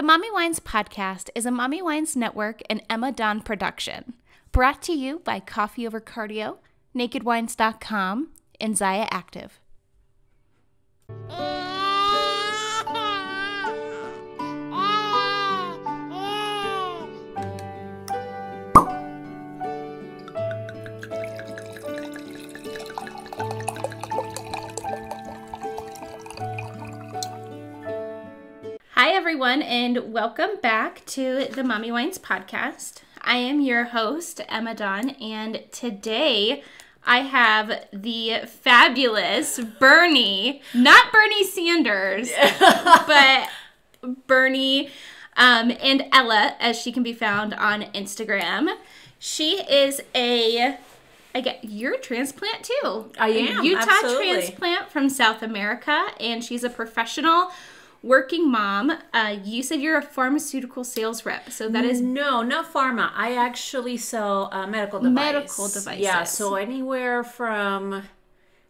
The Mommy Wines podcast is a Mommy Wines Network and Emma Dawn production. Brought to you by Coffee Over Cardio, NakedWines.com, and Zaya Active. Hi, everyone, and welcome back to the Mommy Wines podcast. I am your host, Emma Dawn, and today I have the fabulous Berny, not Bernie Sanders, but Berny and Ella, as she can be found on Instagram. She is you're a transplant too. I am, a Utah absolutely. transplant from South America, and she's a professional working mom. You said you're a pharmaceutical sales rep, so that is no, not pharma. I actually sell medical devices. Yeah, so anywhere from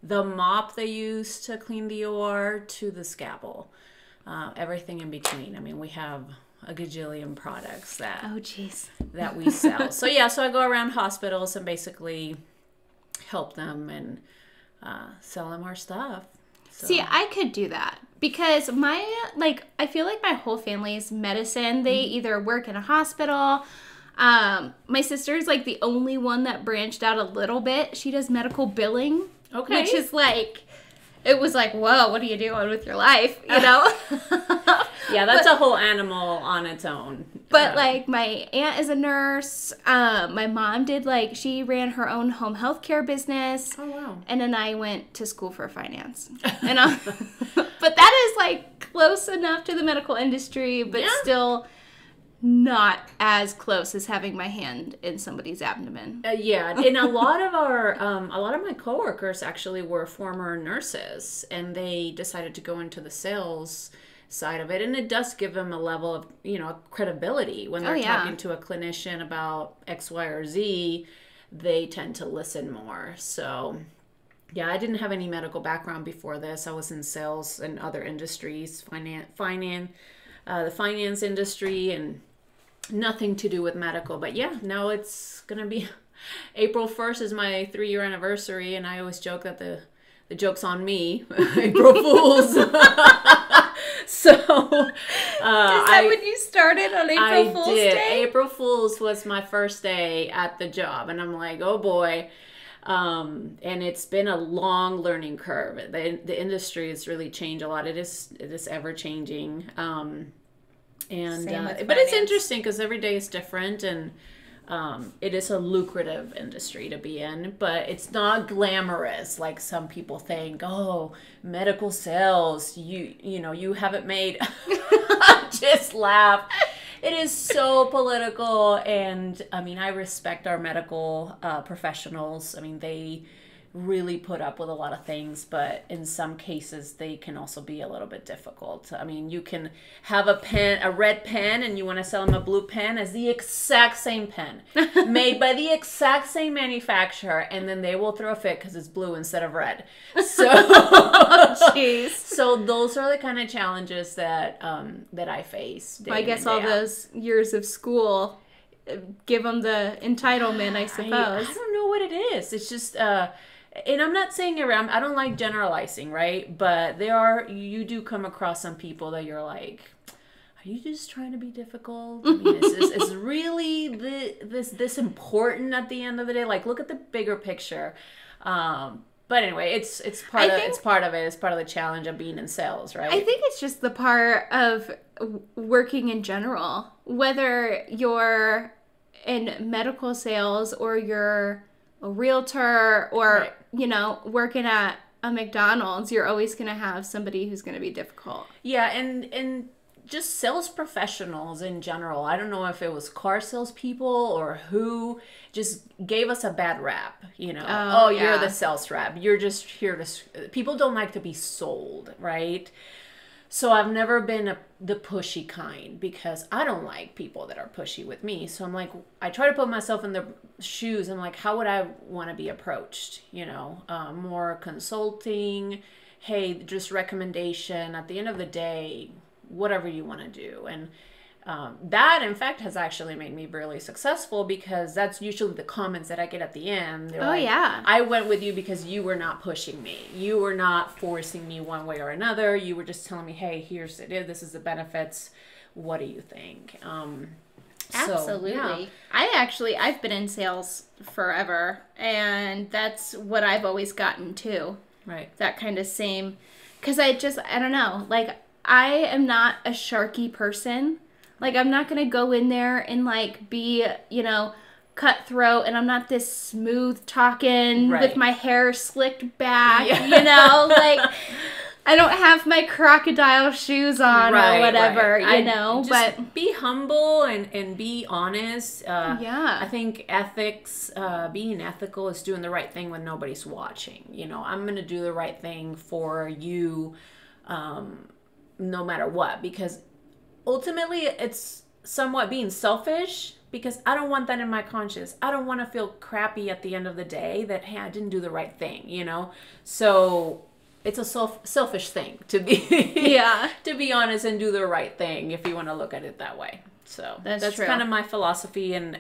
the mop they use to clean the OR to the scalpel, everything in between. I mean, we have a gajillion products that we sell. So I go around hospitals and basically help them and sell them our stuff. So. See, I could do that because I feel like my whole family's medicine. They either work in a hospital. My sister's like the only one that branched out a little bit. She does medical billing. Okay. Which is like, it was like, whoa, what are you doing with your life? You know? Yeah, that's a whole animal on its own. But like my aunt is a nurse. My mom she ran her own home health care business. Oh, wow. And then I went to school for finance. And but that is like close enough to the medical industry, but still not as close as having my hand in somebody's abdomen. And a lot of my coworkers actually were former nurses, and they decided to go into the sales side of it, and it does give them a level of credibility when they're talking to a clinician about X, Y, or Z. They tend to listen more. So I didn't have any medical background before this. I was in sales and other industries, the finance industry, and nothing to do with medical. But now it's gonna be April 1st is my 3-year anniversary, and I always joke that the joke's on me. April Fools. So, is that when you started on April Fool's Day? April Fool's was my first day at the job, and I'm like, oh boy. And it's been a long learning curve. The industry has really changed a lot. It is ever changing. But it's interesting because every day is different, and it is a lucrative industry to be in, but it's not glamorous like some people think. Oh, medical sales, you haven't made. Just laugh. It is so political, and I mean, I respect our medical professionals. I mean, they really put up with a lot of things, but in some cases they can also be a little bit difficult. I mean, you can have a red pen, and you want to sell them a blue pen as the exact same pen made by the exact same manufacturer, and then they will throw a fit because it's blue instead of red. So so those are the kind of challenges that I face. Well, I guess all those years of school give them the entitlement, I suppose. I don't know what it is. It's just and I'm not saying I don't like generalizing, right? But you do come across some people that you're like, are you just trying to be difficult? I mean, is really this important at the end of the day? Like, look at the bigger picture. But anyway, it's part of it. It's part of the challenge of being in sales, right? I think it's just the part of working in general, whether you're in medical sales or you're a realtor or working at a McDonald's. You're always going to have somebody who's going to be difficult. Yeah, and just sales professionals in general. I don't know if it was car salespeople or who just gave us a bad rap. You're the sales rep. You're just here to. People don't like to be sold, right? So I've never been the pushy kind because I don't like people that are pushy with me. So I'm like, I try to put myself in their shoes. I'm like, how would I want to be approached? More consulting. Hey, just recommendation. At the end of the day, whatever you want to do. That, in fact, has actually made me really successful because that's usually the comments that I get at the end. They're like, yeah. I went with you because you were not pushing me. You were not forcing me one way or another. You were just telling me, hey, here's it. This is the benefits. What do you think? Absolutely. So, yeah. I've been in sales forever, and that's what I've always gotten too. Right. That kind of same, because I don't know, like, I am not a sharky person. Like, I'm not going to go in there and, like, be, cutthroat, and I'm not this smooth talking with my hair slicked back, like, I don't have my crocodile shoes on or whatever, but be humble and be honest. I think ethics, being ethical is doing the right thing when nobody's watching. I'm going to do the right thing for you, no matter what, because ultimately it's somewhat being selfish, because I don't want that in my conscience. I don't want to feel crappy at the end of the day that, hey, I didn't do the right thing, So it's a selfish thing to be to be honest and do the right thing, if you want to look at it that way. So that's kind of my philosophy, and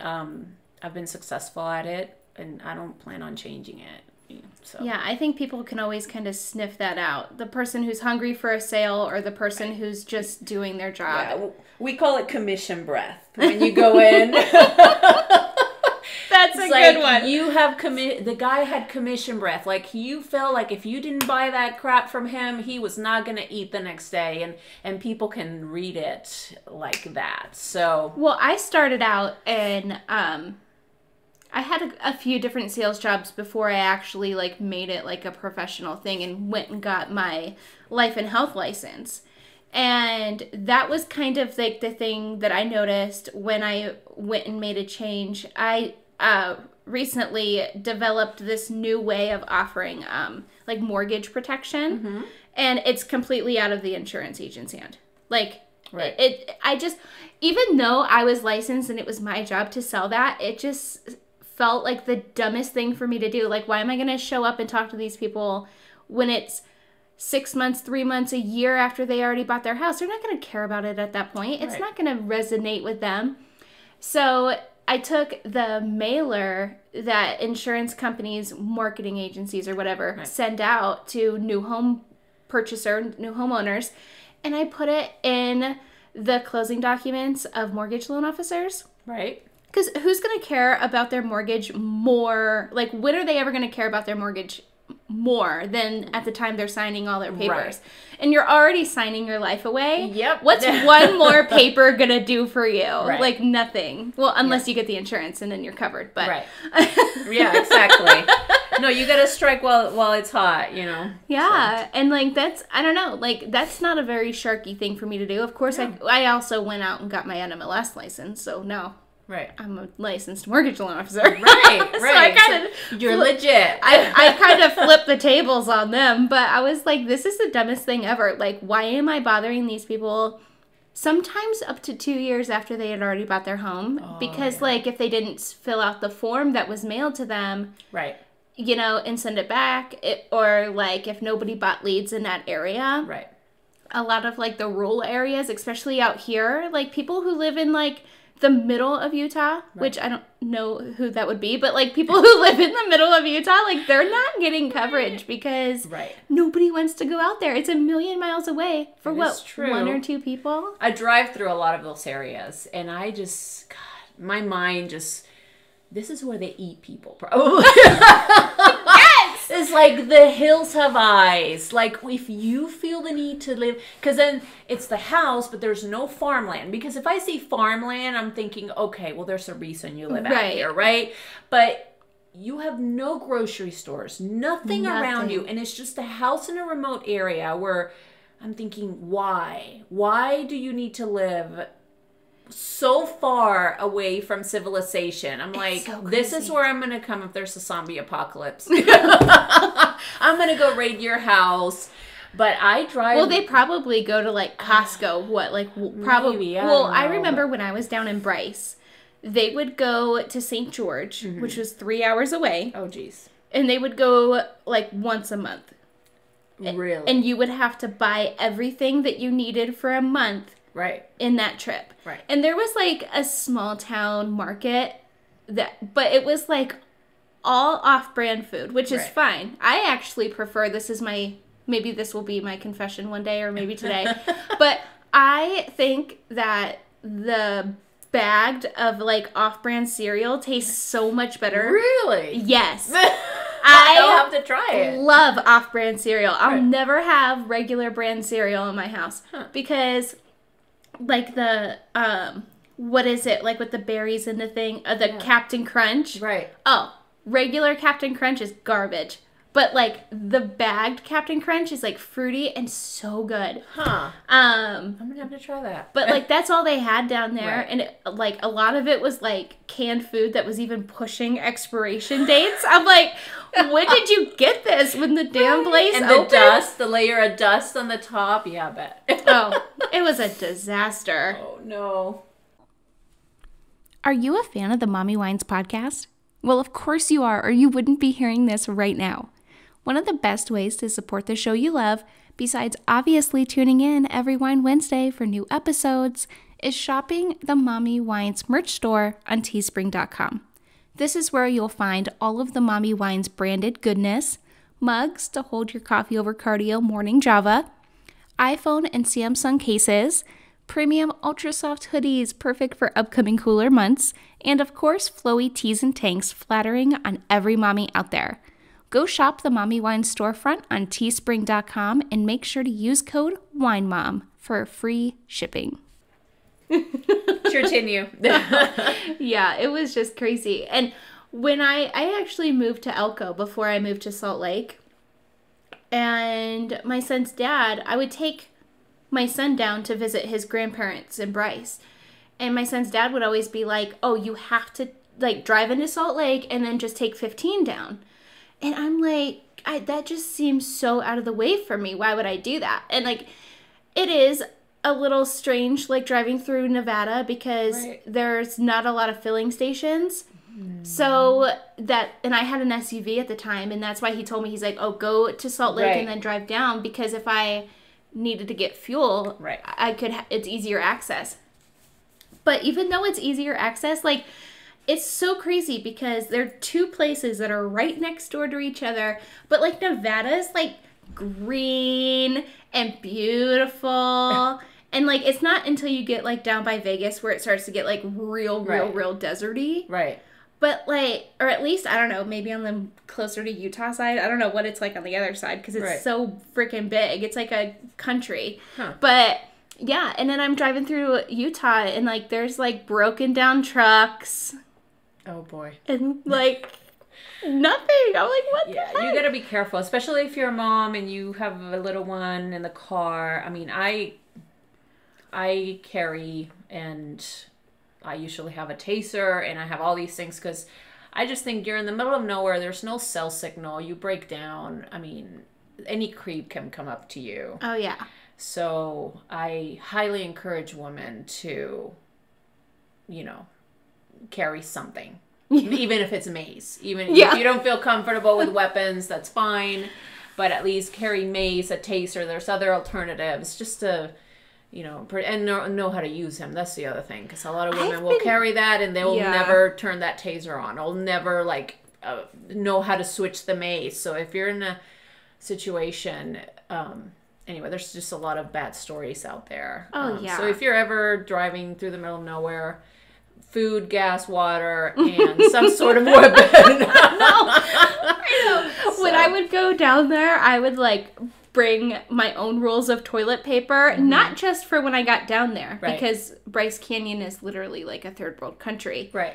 I've been successful at it, and I don't plan on changing it. So. Yeah, I think people can always kind of sniff that out. The person who's hungry for a sale, or the person who's just doing their job. Yeah, we call it commission breath when you go in. That's a good one. You have the guy had commission breath. Like, you felt like if you didn't buy that crap from him, he was not going to eat the next day, and people can read it like that. So, well, I started out in I had a few different sales jobs before I actually, like, made it, like, a professional thing and went and got my life and health license. And that was kind of, like, the thing that I noticed when I went and made a change. I recently developed this new way of offering, like, mortgage protection. Mm-hmm. And it's completely out of the insurance agent's hand. Like, even though I was licensed and it was my job to sell that, it just felt like the dumbest thing for me to do. Like, why am I going to show up and talk to these people when it's 6 months, 3 months, a year after they already bought their house? They're not going to care about it at that point. It's not going to resonate with them. So I took the mailer that insurance companies, marketing agencies or whatever send out to new home homeowners, and I put it in the closing documents of mortgage loan officers. Right. Because who's going to care about their mortgage more? Like, when are they ever going to care about their mortgage more than at the time they're signing all their papers? Right. And you're already signing your life away. Yep. What's one more paper going to do for you? Right. Like, nothing. Well, unless you get the insurance and then you're covered. But right. Yeah, exactly. No, you got to strike while it's hot, Yeah. So. And, like, I don't know. Like, that's not a very sharky thing for me to do. Of course, I also went out and got my NMLS license. So, no. Right. I'm a licensed mortgage loan officer. Right, So I kind of... You're legit. I kind of flipped the tables on them, but I was like, this is the dumbest thing ever. Like, why am I bothering these people sometimes up to 2 years after they had already bought their home? Because, like, if they didn't fill out the form that was mailed to them... Right. And send it back, or, like, if nobody bought leads in that area... Right. A lot of, like, the rural areas, especially out here, like, people who live in, like... the middle of Utah, which I don't know who that would be, but, like, people who live in the middle of Utah, like, they're not getting coverage because nobody wants to go out there. It's a million miles away for one or two people. I drive through a lot of those areas, and I just, God, my mind just, this is where they eat people, probably. Yes! It's like the hills have eyes. Like, if you feel the need to live, because then it's the house, but there's no farmland. Because if I see farmland, I'm thinking, okay, well, there's a reason you live out here, right? But you have no grocery stores, nothing around you, and it's just a house in a remote area where I'm thinking, why? Why do you need to live so far away from civilization? I'm like, this is where I'm going to come if there's a zombie apocalypse. I'm going to go raid your house. But I drive... Well, they probably go to, like, Costco. Probably... Maybe, I remember when I was down in Bryce, they would go to St. George, which was 3 hours away. Oh, geez. And they would go, like, once a month. Really? And you would have to buy everything that you needed for a month Right. in that trip. Right. And there was like a small town market but it was like all off-brand food, which is fine. I actually prefer, maybe this will be my confession one day or maybe today, but I think that the bagged of like off-brand cereal tastes so much better. Really? Yes. I'll have to try it. Love off-brand cereal. I'll never have regular brand cereal in my house because like the what is it? Like with the berries and the thing, the Captain Crunch. Right. Oh, regular Captain Crunch is garbage. But like the bagged Captain Crunch is like fruity and so good. Huh. I'm gonna have to try that. But like that's all they had down there, and like a lot of it was like canned food that was even pushing expiration dates. I'm like, when did you get this? When the damn place and opened? the dust, the layer of dust on the top. Yeah, I bet. Oh, it was a disaster. Oh no. Are you a fan of the Mommy Wines podcast? Well, of course you are, or you wouldn't be hearing this right now. One of the best ways to support the show you love, besides obviously tuning in every Wine Wednesday for new episodes, is shopping the Mommy Wines merch store on teespring.com. This is where you'll find all of the Mommy Wines branded goodness, mugs to hold your coffee over cardio morning Java, iPhone and Samsung cases, premium ultra soft hoodies perfect for upcoming cooler months, and of course flowy tees and tanks flattering on every mommy out there. Go shop the Mommy Wines storefront on teespring.com and make sure to use code WINEMOM for free shipping. Continue. Yeah, it was just crazy. And when I actually moved to Elko before I moved to Salt Lake, and my son's dad, I would take my son down to visit his grandparents in Bryce. And my son's dad would always be like, oh, you have to like drive into Salt Lake and then just take 15 down. And I'm like, that just seems so out of the way for me. Why would I do that? And like, it is a little strange, like driving through Nevada because there's not a lot of filling stations. So and I had an SUV at the time, and that's why he told me, he's like, oh, go to Salt Lake and then drive down, because if I needed to get fuel, I could, it's easier access. But even though it's easier access, like, it's so crazy because there are two places that are right next door to each other, but like Nevada is like green and beautiful. And like, it's not until you get like down by Vegas where it starts to get like real deserty. Right. But like, or at least, I don't know, maybe on the closer to Utah side. I don't know what it's like on the other side because it's so freaking big. It's like a country. Huh. But yeah, and then I'm driving through Utah and like there's like broken down trucks. Oh boy. And like nothing. I'm like, what the heck? You gotta be careful, especially if you're a mom and you have a little one in the car. I mean, I carry, and I usually have a taser, and I have all these things because I just think you're in the middle of nowhere. There's no cell signal. You break down. I mean, any creep can come up to you. Oh yeah. So I highly encourage women to, carry something, even if it's mace. Even if you don't feel comfortable with weapons, that's fine. But at least carry mace, a taser. There's other alternatives, just to, and know how to use him. That's the other thing, because a lot of women will carry that and they will never turn that taser on. They'll never know how to switch the mace. So if you're in a situation, anyway, there's just a lot of bad stories out there. Oh yeah. So if you're ever driving through the middle of nowhere, food, gas, water, and some sort of weapon. I know. So. When I would go down there, I would bring my own rolls of toilet paper, not just for when I got down there, because Bryce Canyon is literally like a third world country. Right.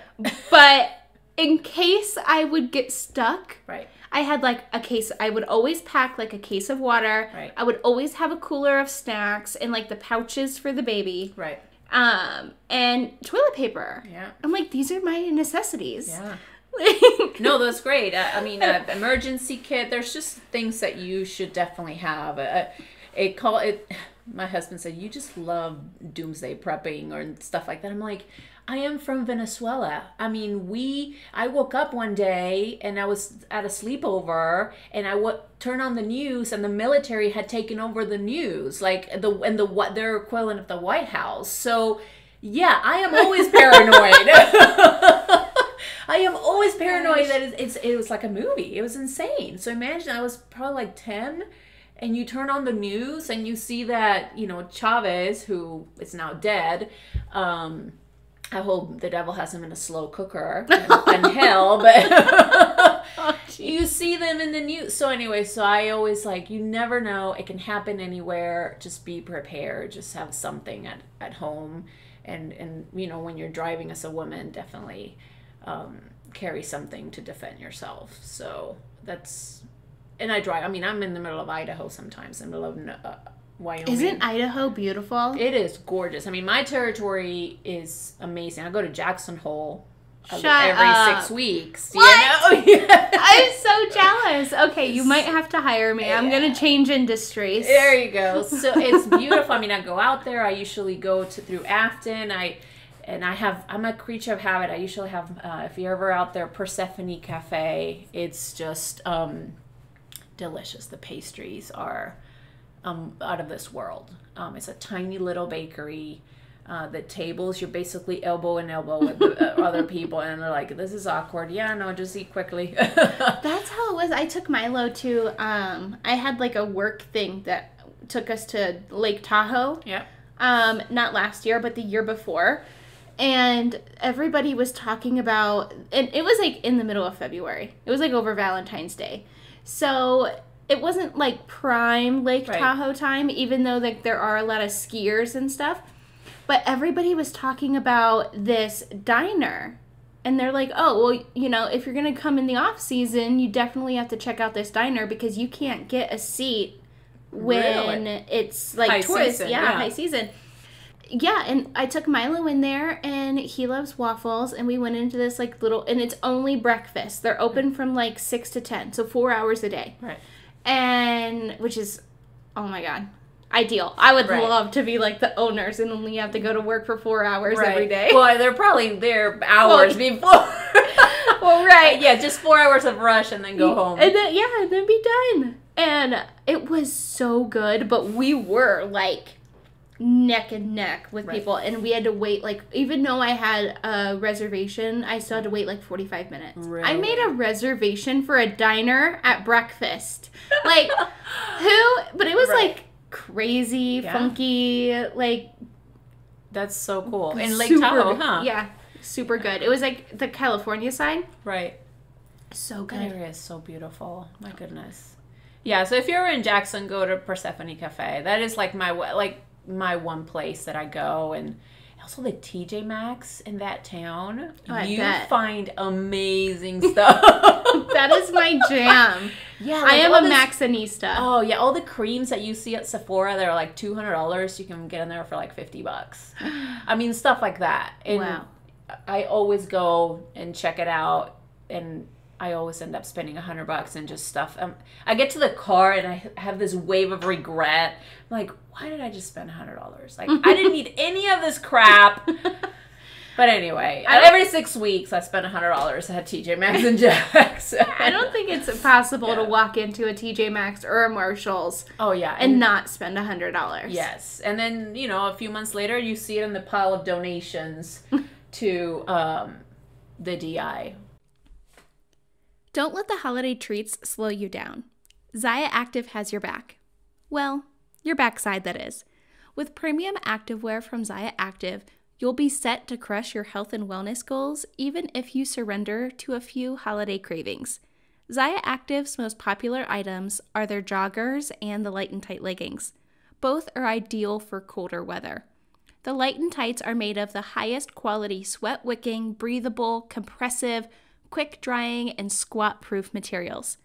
But in case I would get stuck, right. I had a case. I would always pack a case of water. Right. I would always have a cooler of snacks and the pouches for the baby. Right. And toilet paper. Yeah. I'm like, these are my necessities. Yeah. No, that's great. I mean, emergency kit. There's just things that you should definitely have. my husband said, you just love doomsday prepping or stuff like that. I'm like, I am from Venezuela. I mean, I woke up one day and I was at a sleepover and I turned on the news and the military had taken over the news, like what their equivalent of the White House. So yeah, I am always paranoid. I am always paranoid that it was like a movie. It was insane. So imagine I was probably like 10 and you turn on the news and you see that, Chavez, who is now dead, I hope the devil has him in a slow cooker in hell, but you see them in the news. So anyway, so I always you never know. It can happen anywhere. Just be prepared. Just have something at home. And when you're driving as a woman, definitely carry something to defend yourself. So and I drive. I mean, I'm in the middle of Idaho sometimes, in the middle of Wyoming. Isn't Idaho beautiful? It is gorgeous. I mean, my territory is amazing. I go to Jackson Hole every 6 weeks. What? Yeah. I'm so jealous. Okay, you might have to hire me. I'm going to change industries. There you go. So it's beautiful. I mean, I go out there. I usually go through Afton. I'm a creature of habit. I usually have, if you're ever out there, Persephone Cafe. It's just delicious. The pastries are out of this world. It's a tiny little bakery. The tables, you're basically elbow in elbow with the other people, and they're like, this is awkward. Yeah, no, just eat quickly. That's how it was. I took Milo to, I had like a work thing that took us to Lake Tahoe. Yeah. Not last year, but the year before. And everybody was talking about, and it was like in the middle of February. It was like over Valentine's Day. So it wasn't like prime Lake Tahoe time, even though like there are a lot of skiers and stuff. But everybody was talking about this diner. And they're like, oh, well, if you're going to come in the off season, you definitely have to check out this diner because you can't get a seat when it's like tourist. High season. Yeah, and I took Milo in there, and he loves waffles, and we went into this like little, and it's only breakfast. They're open from like 6 to 10, so 4 hours a day. Right. And which is, oh my God, ideal. I would love to be like the owners and only have to go to work for 4 hours every day. Well, they're probably there hours before. Well, right. Yeah, just 4 hours of rush and then go home. And then be done. And it was so good, but we were like neck and neck with people, and we had to wait even though I had a reservation, I still had to wait 45 minutes. Really? I made a reservation for a diner at breakfast. But it was crazy, funky, that's so cool. In Lake super Tahoe, good. huh? Yeah, super good. It was like the California side. Right. So good. That area is so beautiful. My goodness. Yeah, so if you're in Jackson, go to Persephone Cafe. That is my one place that I go. And also the TJ Maxx in that town. You find amazing stuff. That is my jam. Yeah, I am a Maxxinista. Oh yeah, all the creams that you see at Sephora that are $200, you can get in there for $50. I mean, stuff like that. And wow. I always go and check it out, and I always end up spending $100 and just stuff. I get to the car and I have this wave of regret. I'm like, why did I just spend $100? I didn't need any of this crap. But anyway, every 6 weeks I spend $100 at TJ Maxx and Jack's. I don't think it's possible to walk into a TJ Maxx or a Marshalls. Oh yeah, and not spend $100. Yes, and then a few months later you see it in the pile of donations to the DI. Don't let the holiday treats slow you down. Zaya Active has your back. Well, your backside, that is. With premium activewear from Zaya Active, you'll be set to crush your health and wellness goals even if you surrender to a few holiday cravings. Zaya Active's most popular items are their joggers and the light and tight leggings. Both are ideal for colder weather. The light and tights are made of the highest quality sweat-wicking, breathable, compressive, quick-drying, and squat-proof materials.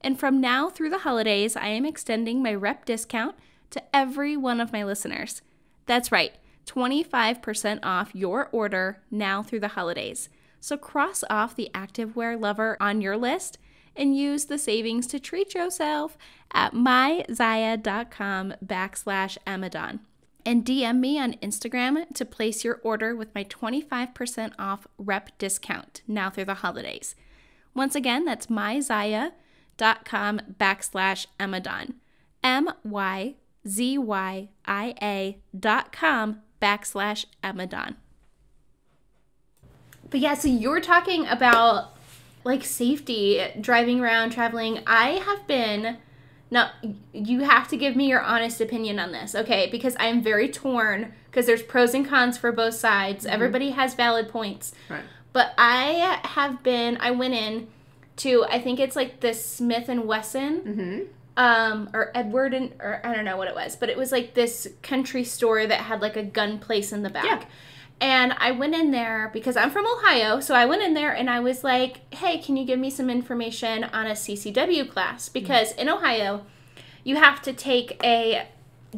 And from now through the holidays, I am extending my rep discount to every one of my listeners. That's right, 25% off your order now through the holidays. So cross off the activewear lover on your list and use the savings to treat yourself at myzaya.com/Amadon. And DM me on Instagram to place your order with my 25% off rep discount now through the holidays. Once again, that's myzaya.com/Amadon. myzya.com/Amadon. But yeah, so you were talking about like safety, driving around, traveling. I have been, now you have to give me your honest opinion on this, okay? Because I'm very torn because there's pros and cons for both sides. Mm-hmm. Everybody has valid points. Right. But I went in to, I think it's like the Smith & Wesson. Mm-hmm. Or Edward or I don't know what it was, but it was like this country store that had like a gun place in the back. Yeah. And I went in there because I'm from Ohio, so I went in there and I was like, hey, can you give me some information on a CCW class? Because in Ohio, you have to take a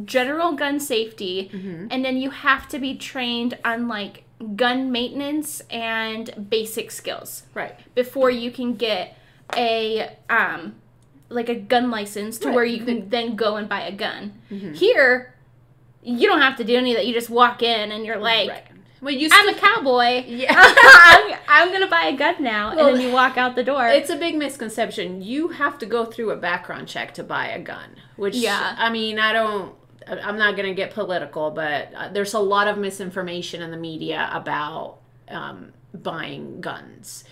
general gun safety, and then you have to be trained on like gun maintenance and basic skills. Right. Before you can get a like a gun license to where you can then go and buy a gun. Mm-hmm. Here, you don't have to do any of that. You just walk in and you're like, well, I'm a cowboy. Yeah. I'm going to buy a gun now. Well, and then you walk out the door. It's a big misconception. You have to go through a background check to buy a gun. Which, I mean, I'm not going to get political, but there's a lot of misinformation in the media about buying guns.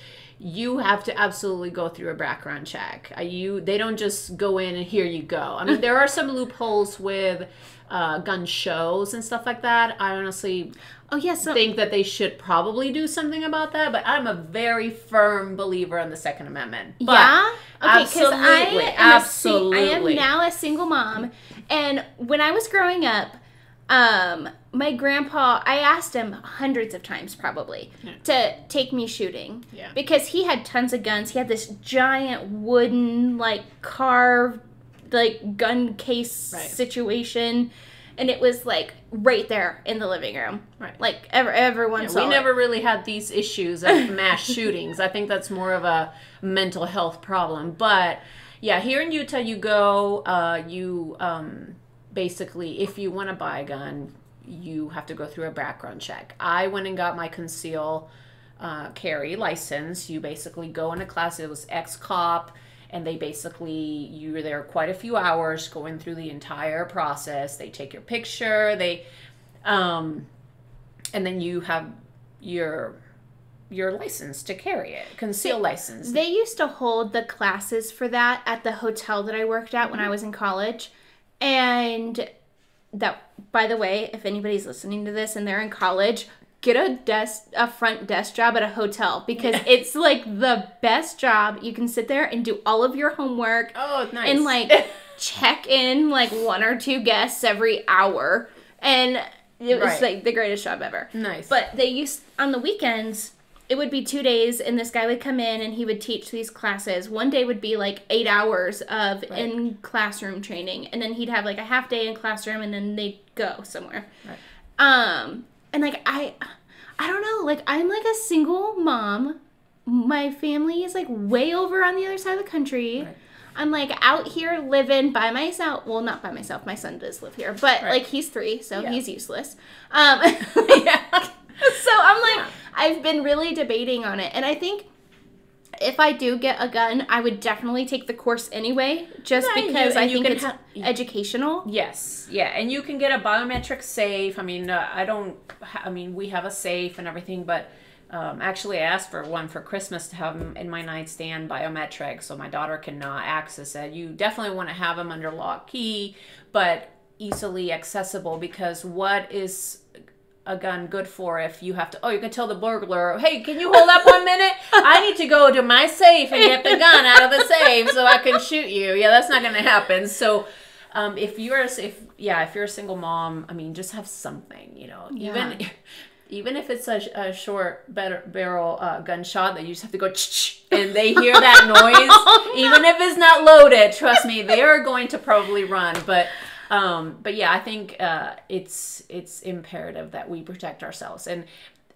You have to absolutely go through a background check. They don't just go in and here you go. I mean, there are some loopholes with gun shows and stuff like that. I honestly think that they should probably do something about that, but I'm a very firm believer in the Second Amendment. But yeah? Okay, absolutely. I am now a single mom, and when I was growing up, my grandpa, I asked him hundreds of times probably to take me shooting because he had tons of guns. He had this giant wooden, like, carved, like, gun case situation, and it was, like, right there in the living room. Right. Like, everyone saw it. We never really had these issues of mass shootings. I think that's more of a mental health problem. But, yeah, here in Utah, you go, basically, if you want to buy a gun, you have to go through a background check. I went and got my conceal carry license. You basically go in a class. It was ex-cop, and they basically, you were there quite a few hours going through the entire process. They take your picture. And then you have your license to carry it, conceal license. They used to hold the classes for that at the hotel that I worked at when I was in college. And that, by the way, if anybody's listening to this and they're in college, get a front desk job at a hotel because it's like the best job. You can sit there and do all of your homework. Oh, nice. And like check in like one or two guests every hour. And it was like the greatest job ever. Nice. But they used, on the weekends, it would be 2 days, and this guy would come in, and he would teach these classes. One day would be, like, 8 hours of in-classroom training, and then he'd have, like, a half day in classroom, and then they'd go somewhere. Right. And, like, I don't know. Like, I'm, like, a single mom. My family is, like, way over on the other side of the country. Right. I'm, like, out here living by myself. Well, not by myself. My son does live here. But, like, he's 3, so he's useless. So I'm like, I've been really debating on it. And I think if I do get a gun, I would definitely take the course anyway, just because I think it's educational. Yes. Yeah. And you can get a biometric safe. I mean, we have a safe and everything, but actually I asked for one for Christmas to have them in my nightstand biometric so my daughter can access it. You definitely want to have them under lock key, but easily accessible, because what is a gun good for if you have to, you can tell the burglar, hey, can you hold up 1 minute? I need to go to my safe and get the gun out of the safe so I can shoot you. Yeah, that's not going to happen. So if you're a single mom, I mean, just have something, even if it's a short barrel gunshot that you just have to go and they hear that noise, even if it's not loaded, trust me, they are going to probably run. But yeah, I think it's imperative that we protect ourselves, and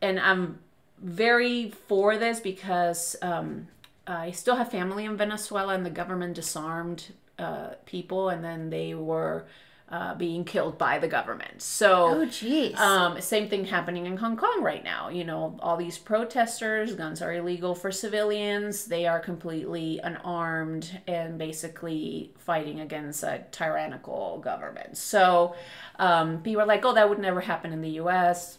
I'm very for this because I still have family in Venezuela, and the government disarmed people, and then they were being killed by the government. So, Oh, geez. same thing happening in Hong Kong right now. You know, all these protesters, guns are illegal for civilians. They are completely unarmed and basically fighting against a tyrannical government. So, people are like, oh, that would never happen in the U.S.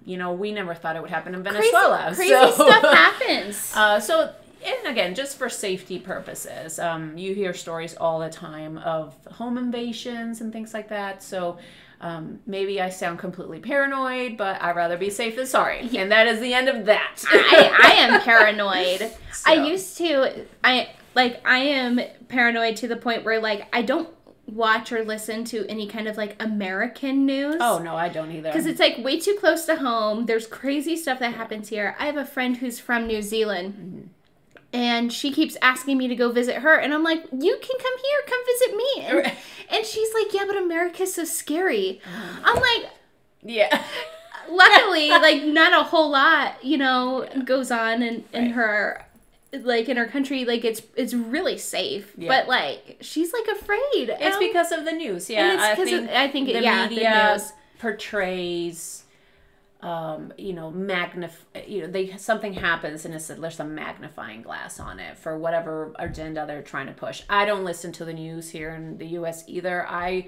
You know, we never thought it would happen in Venezuela. Crazy stuff happens. And again, just for safety purposes, you hear stories all the time of home invasions and things like that. So maybe I sound completely paranoid, but I'd rather be safe than sorry. And that is the end of that. I am paranoid. So. I am paranoid to the point where, like, I don't watch or listen to any kind of, like, American news. Oh, no, I don't either. Because it's, like, way too close to home. There's crazy stuff that happens here. I have a friend who's from New Zealand. Mm-hmm. And she keeps asking me to go visit her. And I'm like, you can come here. Come visit me. And she's like, yeah, but America's so scary. I'm like, yeah. Luckily, like, not a whole lot, you know, goes on in her, like, in her country. Like, it's really safe. Yeah. But, like, she's, like, afraid. It's because of the news. Yeah. And it's because I think the media the news portrays... something happens and there's a magnifying glass on it for whatever agenda they're trying to push. I don't listen to the news here in the U.S. either. I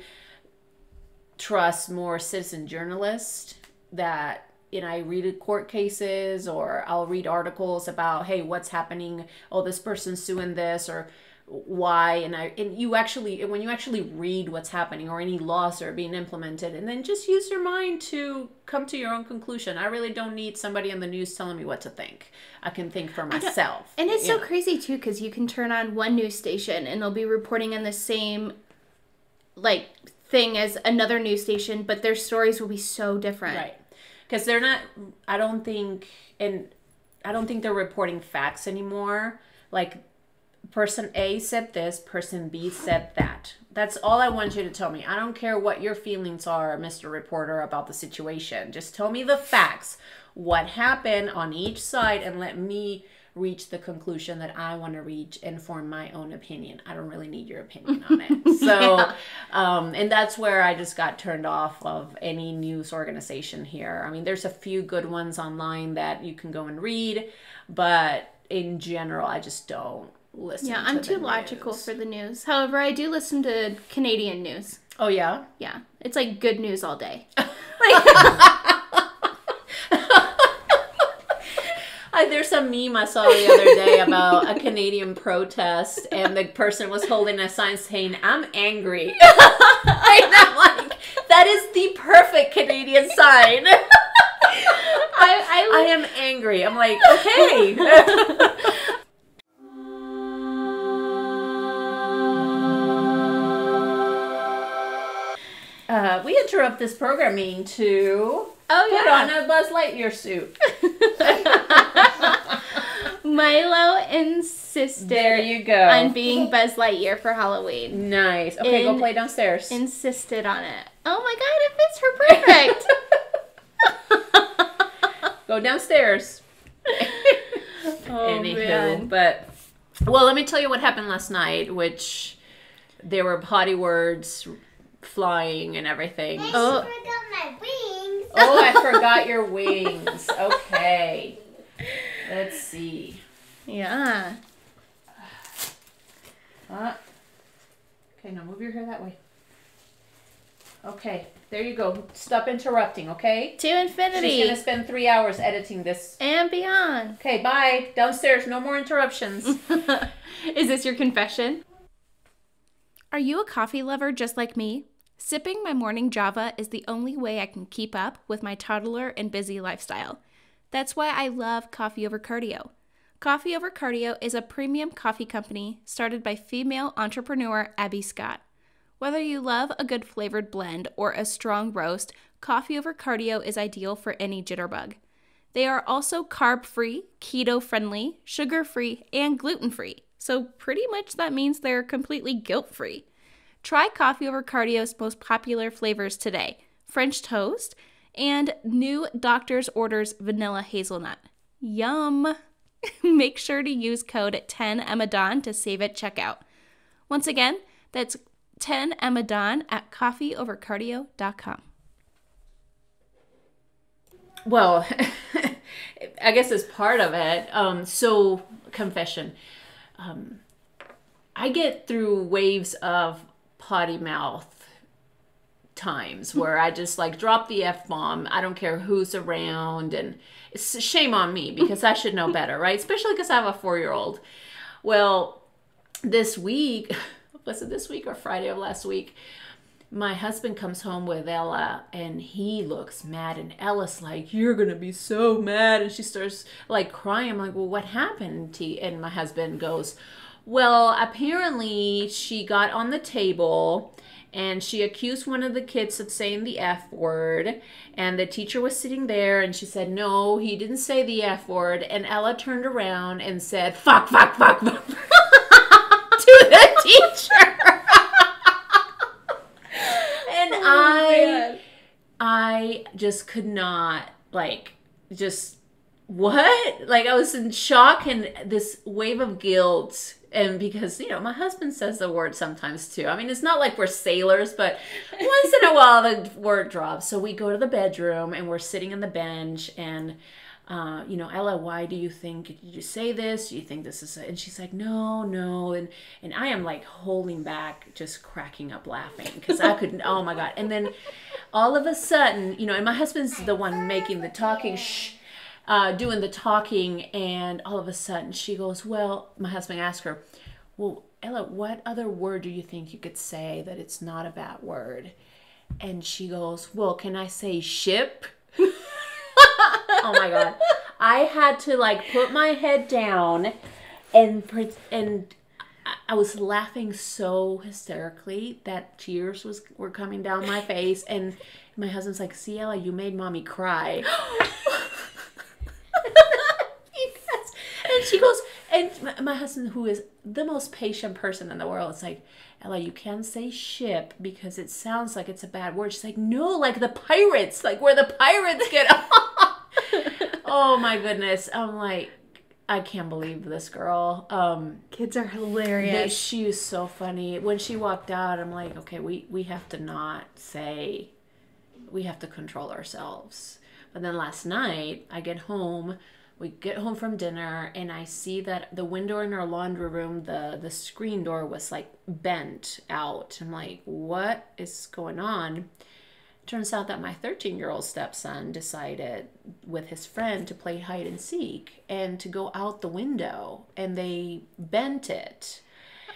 trust more citizen journalists that, I read court cases, or I'll read articles about, hey, what's happening? Oh, this person's suing this, or why, and when you actually read what's happening, or any laws that are being implemented, and then just use your mind to come to your own conclusion. I really don't need somebody on the news telling me what to think. I can think for myself. And it's so crazy too, because you can turn on one news station and they'll be reporting on the same, like, thing as another news station, but their stories will be so different. Right. Because they're not, I don't think they're reporting facts anymore. Like, person A said this, person B said that. That's all I want you to tell me. I don't care what your feelings are, Mr. Reporter, about the situation. Just tell me the facts. What happened on each side, and let me reach the conclusion that I want to reach and form my own opinion. I don't really need your opinion on it. So, and that's where I just got turned off of any news organization here. I mean, there's a few good ones online that you can go and read, but in general, I just don't listen to I'm too logical for the news. However, I do listen to Canadian news. Oh, yeah? Yeah. It's like good news all day. There's a meme I saw the other day about a Canadian protest, and the person was holding a sign saying, "I'm angry." And I'm like, that is the perfect Canadian sign. I am angry. I'm like, okay. We interrupt this programming to put on a Buzz Lightyear suit. Milo insisted on being Buzz Lightyear for Halloween. Nice. Okay, go play downstairs. Insisted on it. Oh my god, it fits her perfect. Go downstairs. Man. But, well, let me tell you what happened last night, which there were potty words flying and everything. I forgot my wings. Oh, I forgot your wings. Okay. Let's see. Yeah. Okay, now move your hair that way. Okay, there you go. Stop interrupting, okay? To infinity. She's going to spend 3 hours editing this. And beyond. Okay, bye. Downstairs, no more interruptions. Is this your confession? Are you a coffee lover just like me? Sipping my morning Java is the only way I can keep up with my toddler and busy lifestyle. That's why I love Coffee Over Cardio. Coffee Over Cardio is a premium coffee company started by female entrepreneur Abby Scott. Whether you love a good flavored blend or a strong roast, Coffee Over Cardio is ideal for any jitterbug. They are also carb-free, keto-friendly, sugar-free, and gluten-free. So pretty much that means they're completely guilt-free. Try Coffee Over Cardio's most popular flavors today: French toast and new Doctor's Orders vanilla hazelnut. Yum! Make sure to use code 10EMMADAWN to save at checkout. Once again, that's 10EMMADAWN at coffeeovercardio.com. Well, I guess as part of it, so confession. I get through waves of potty mouth times where I just like drop the F-bomb. I don't care who's around, and it's shame on me because I should know better, right? Especially because I have a 4-year-old. Well, this week, was it this week or Friday of last week? My husband comes home with Ella and he looks mad, and Ella's like, "You're gonna be so mad," and she starts like crying. I'm like, "Well, what happened, T?" And my husband goes, "Well, apparently she got on the table and she accused one of the kids of saying the F word, and the teacher was sitting there and she said, 'No, he didn't say the F word,' and Ella turned around and said, 'Fuck, fuck, fuck,' fuck," to the teacher." And I just could not, like, just, what? Like, I was in shock and this wave of guilt. And because, my husband says the word sometimes too. I mean, it's not like we're sailors, but once in a while the word drops. So we go to the bedroom and we're sitting on the bench and, "Ella, why do you think, did you say this? Do you think this is," and she's like, no. And I am like holding back, just cracking up laughing because I couldn't, oh my God. And then all of a sudden, and my husband's the one making the talking, doing the talking, and all of a sudden she goes, "Well," my husband asked her, "Well, Ella, what other word do you think you could say that it's not a bad word?" And she goes, "Well, can I say ship?" Oh my God. I had to like put my head down and I was laughing so hysterically that tears were coming down my face, and my husband's like, "See, Ella, you made mommy cry." And she goes, and my husband, who is the most patient person in the world, is like, "Ella, you can't say ship because it sounds like it's a bad word." She's like, "No, like the pirates, like where the pirates get off." Oh my goodness. I'm like, I can't believe this girl. Kids are hilarious. She was so funny. When she walked out, I'm like, okay, we have to not say, we have to control ourselves. But then last night, we get home from dinner, and I see that the window in our laundry room, the screen door was like bent out. I'm like, what is going on? Turns out that my 13-year-old stepson decided with his friend to play hide and seek and to go out the window, and they bent it.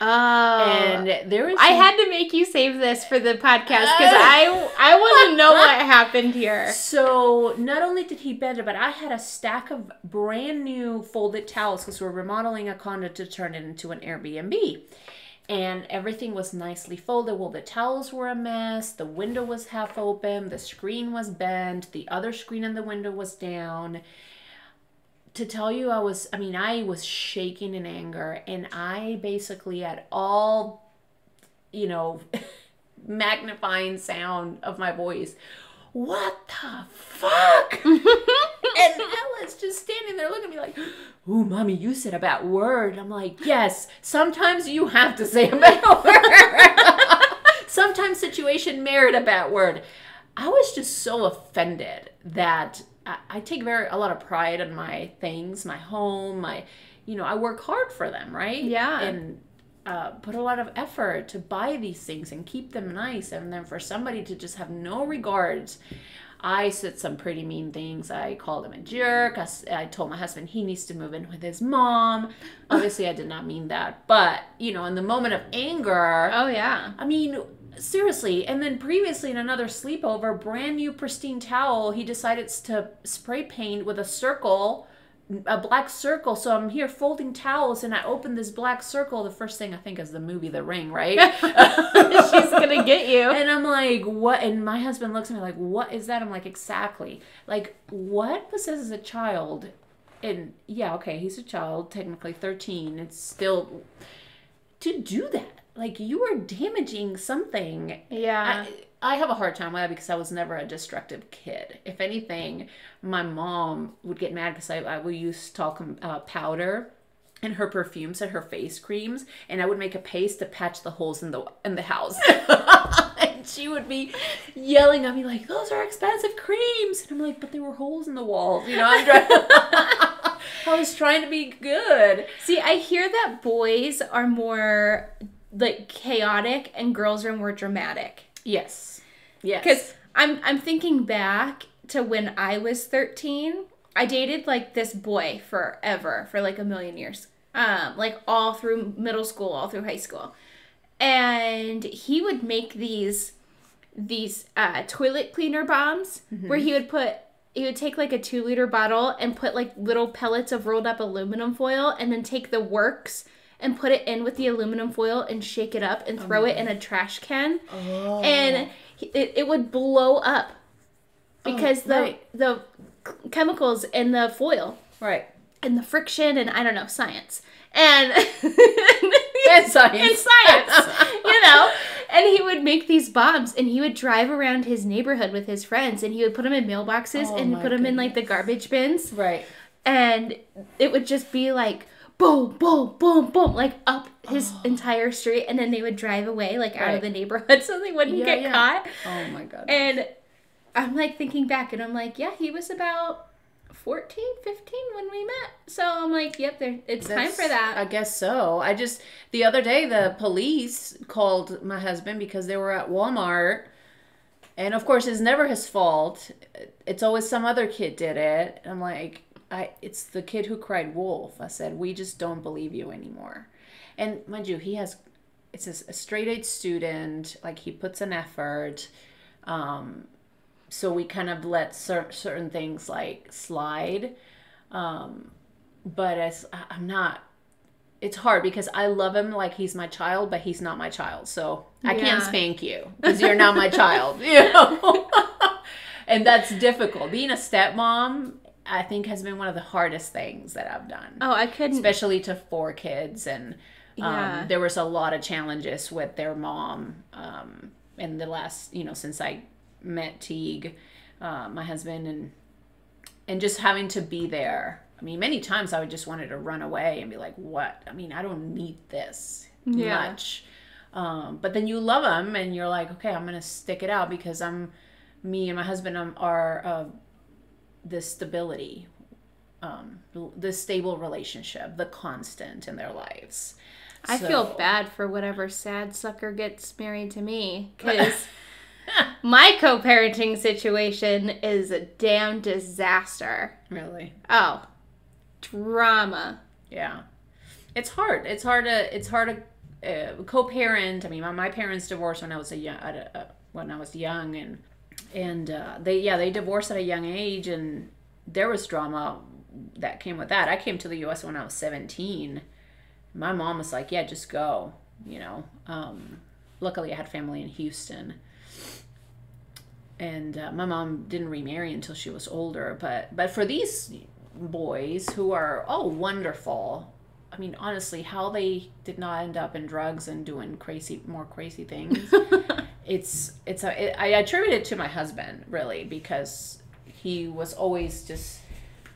Oh, and there is. I had to make you save this for the podcast because I want to know what happened here. So not only did he bend it, but I had a stack of brand new folded towels because we're remodeling a condo to turn it into an Airbnb. And everything was nicely folded. Well, the towels were a mess. The window was half open. The screen was bent. The other screen in the window was down. To tell you, I was shaking in anger. And I basically had all, magnifying sound of my voice. "What the fuck?" And Ella's just standing there looking at me like, "Ooh, mommy, you said a bad word." I'm like, yes, sometimes you have to say a bad word. Sometimes situation merit a bad word. I was just so offended that I take a lot of pride in my things, my home, I work hard for them, right? Yeah. And put a lot of effort to buy these things and keep them nice. And then for somebody to just have no regards. I said some pretty mean things. I called him a jerk. I told my husband he needs to move in with his mom. Obviously, I did not mean that. But, in the moment of anger. Oh, yeah. I mean, seriously. And then previously in another sleepover, brand new pristine towel, he decided to spray paint with a black circle. So I'm here folding towels, and I open this black circle. The first thing I think is the movie The Ring, right? She's gonna get you. And I'm like, what? And my husband looks at me like, what is that? I'm like, exactly. Like, what possesses a child? And yeah, okay, he's a child, technically 13. It's still to do that. Like, you are damaging something. Yeah. I have a hard time with that because I was never a destructive kid. If anything, my mom would get mad because I would use talcum powder in her perfumes and her face creams, and I would make a paste to patch the holes in the house. And she would be yelling at me like, "Those are expensive creams," and I'm like, "But there were holes in the walls." You know, I was trying to be good. See, I hear that boys are more like chaotic and girls are more dramatic. Yes. Yes. Because I'm thinking back to when I was 13. I dated like this boy forever, for like a million years. Like all through middle school, all through high school. And he would make these toilet cleaner bombs where he would take like a 2-liter bottle and put like little pellets of rolled up aluminum foil and then take the works and put it in with the aluminum foil and shake it up and throw it in a trash can. Oh. And it would blow up because the chemicals in the foil. Right. And the friction and I don't know, science. And science. You know. And he would make these bombs and he would drive around his neighborhood with his friends and he would put them in mailboxes and put them in like the garbage bins. Right. And it would just be like boom, boom, boom, boom, like up his entire street, and then they would drive away, like out of the neighborhood so they wouldn't get caught. Oh my God. And I'm like thinking back, and I'm like, yeah, he was about 14, 15 when we met. So I'm like, yep, it's time for that. I guess so. The other day, the police called my husband because they were at Walmart. And of course, it's never his fault. It's always some other kid did it. I'm like, it's the kid who cried wolf. I said, we just don't believe you anymore. And mind you, it's a straight A student. Like, he puts an effort. So we kind of let certain things like slide. But I'm not, it's hard because I love him like he's my child, but he's not my child. So I can't spank you because you're not my child, you know? And that's difficult. Being a stepmom, I think, has been one of the hardest things that I've done. Oh, I couldn't. Especially to 4 kids. And there was a lot of challenges with their mom in the last, since I met Teague, my husband, and just having to be there. I mean, many times I would just wanted to run away and be like, what? I mean, I don't need this much. But then you love them and you're like, okay, I'm going to stick it out because me and my husband are the stability, the stable relationship, the constant in their lives. I feel bad for whatever sad sucker gets married to me because my co-parenting situation is a damn disaster. Really? Oh, drama. Yeah, it's hard. It's hard to co-parent. I mean, my parents divorced when I was young, and they divorced at a young age, and there was drama that came with that. I came to the U.S. when I was 17. My mom was like, "Yeah, just go." Luckily, I had family in Houston. And my mom didn't remarry until she was older. But for these boys who are all wonderful, I mean, honestly, how they did not end up in drugs and doing more crazy things, I attribute it to my husband, really, because he was always just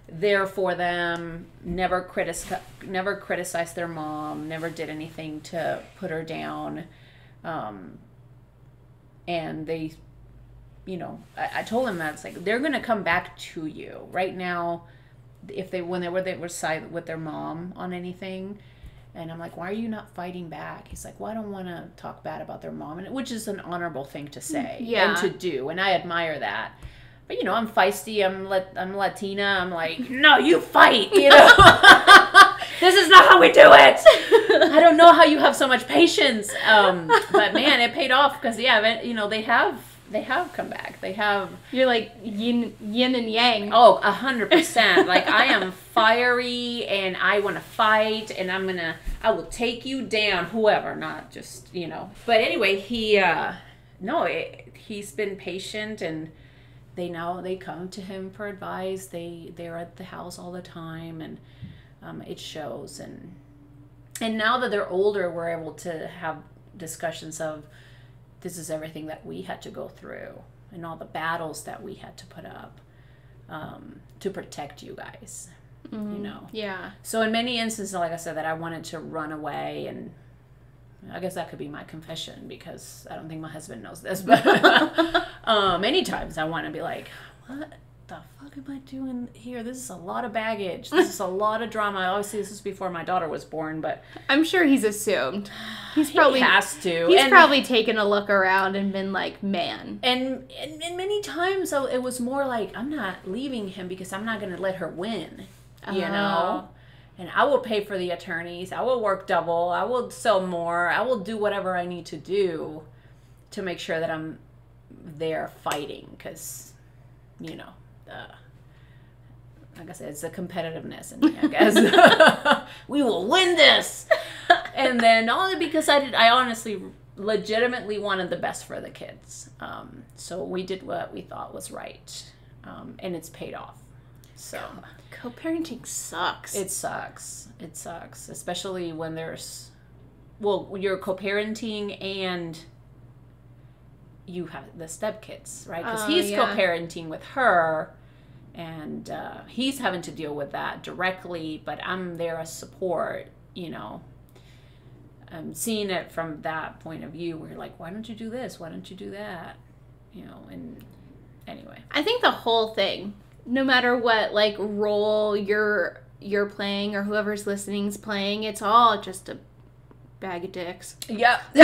there for them, never criticized their mom, never did anything to put her down, and they. I told him that it's like they're gonna come back to you right now, when they were side with their mom on anything, and I'm like, why are you not fighting back? He's like, well, I don't want to talk bad about their mom, which is an honorable thing to say and to do, and I admire that. But I'm feisty. I'm Latina. I'm like, no, you fight. This is not how we do it. I don't know how you have so much patience. But man, it paid off because they have come back. They have. You're like yin and yang. Oh, 100%. Like, I am fiery and I want to fight and I will take you down, whoever, not just, But anyway, he's been patient, and they come to him for advice. They're at the house all the time, and it shows. And now that they're older, we're able to have discussions of, this is everything that we had to go through and all the battles that we had to put up to protect you guys, you know? Yeah. So in many instances, like I said, that I wanted to run away, and I guess that could be my confession because I don't think my husband knows this, but many times I want to be like, what the fuck am I doing here? This is a lot of baggage. This is a lot of drama. Obviously, this was before my daughter was born, but I'm sure he's assumed. he has to. He's probably taken a look around and been like, man. And many times it was more like, I'm not leaving him because I'm not going to let her win, you know? And I will pay for the attorneys. I will work double. I will sell more. I will do whatever I need to do to make sure that I'm there fighting because, you know, like I said, it's the competitiveness in me, I guess. We will win this. And then only because I honestly, legitimately wanted the best for the kids. So we did what we thought was right. And it's paid off. So Co-parenting sucks. It sucks. It sucks. Especially when you're co-parenting and you have the stepkids, right? Because he's co-parenting with her, and he's having to deal with that directly, but I'm there as support, you know. I'm seeing it from that point of view where you're like, why don't you do this? Why don't you do that? You know, and anyway. I think the whole thing, no matter what like role you're playing or whoever's listening's playing, it's all just a bag of dicks. Yep. 100%.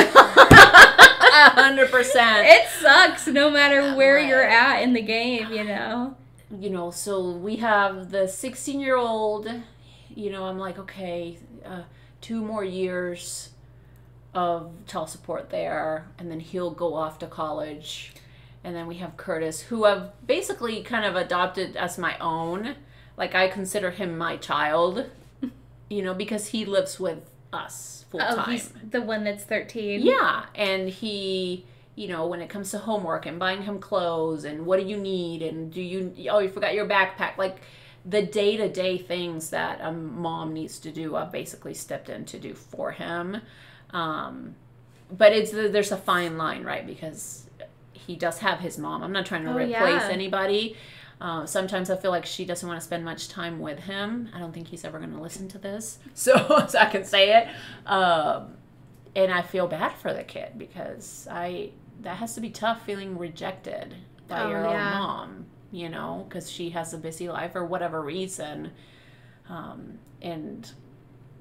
It sucks no matter where you're at in the game, you know. You know, so we have the 16-year-old, you know, I'm like, okay, 2 more years of child support there, and then he'll go off to college. And then we have Curtis, who I've basically kind of adopted as my own. Like, I consider him my child, you know, because he lives with us full time. Oh, he's the one that's 13. Yeah, and he, you know, when it comes to homework and buying him clothes and what do you need and you forgot your backpack, like the day-to-day things that a mom needs to do, I've basically stepped in to do for him. But there's a fine line, right? Because he does have his mom. I'm not trying to replace anybody. Sometimes I feel like she doesn't want to spend much time with him. I don't think he's ever going to listen to this, so I can say it. And I feel bad for the kid because that has to be tough, feeling rejected by your own mom, you know, because she has a busy life for whatever reason. And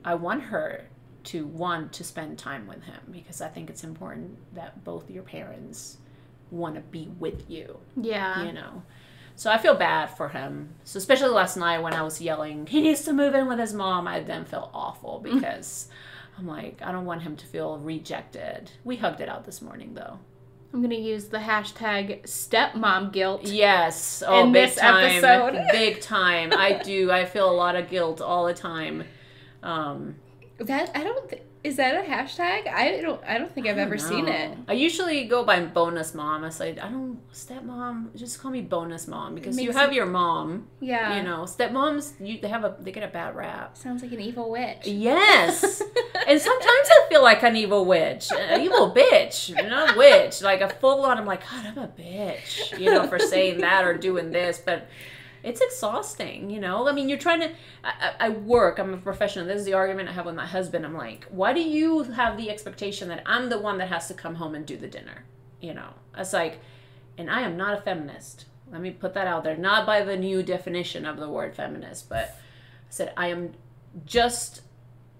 I want her to spend time with him because I think it's important that both your parents want to be with you. Yeah. You know. So I feel bad for him. So especially last night when I was yelling, he needs to move in with his mom, I then felt awful because I'm like, I don't want him to feel rejected. We hugged it out this morning, though. I'm going to use the hashtag stepmom guilt. Yes. In big this time. episode. Big time. I do. I feel a lot of guilt all the time. Is that a hashtag? I don't think I've ever seen it. I usually go by bonus mom. I say, stepmom, just call me bonus mom because you have your mom. Yeah. You know, stepmoms, they get a bad rap. Sounds like an evil witch. Yes. And sometimes I feel like an evil witch, an evil bitch, not witch, like a full on, I'm like, God, I'm a bitch, you know, for saying that or doing this, but it's exhausting, you know? I mean, you're trying to, I work, I'm a professional. This is the argument I have with my husband. I'm like, why do you have the expectation that I'm the one that has to come home and do the dinner? You know? It's like, and I am not a feminist. Let me put that out there. Not by the new definition of the word feminist, but I said, I am just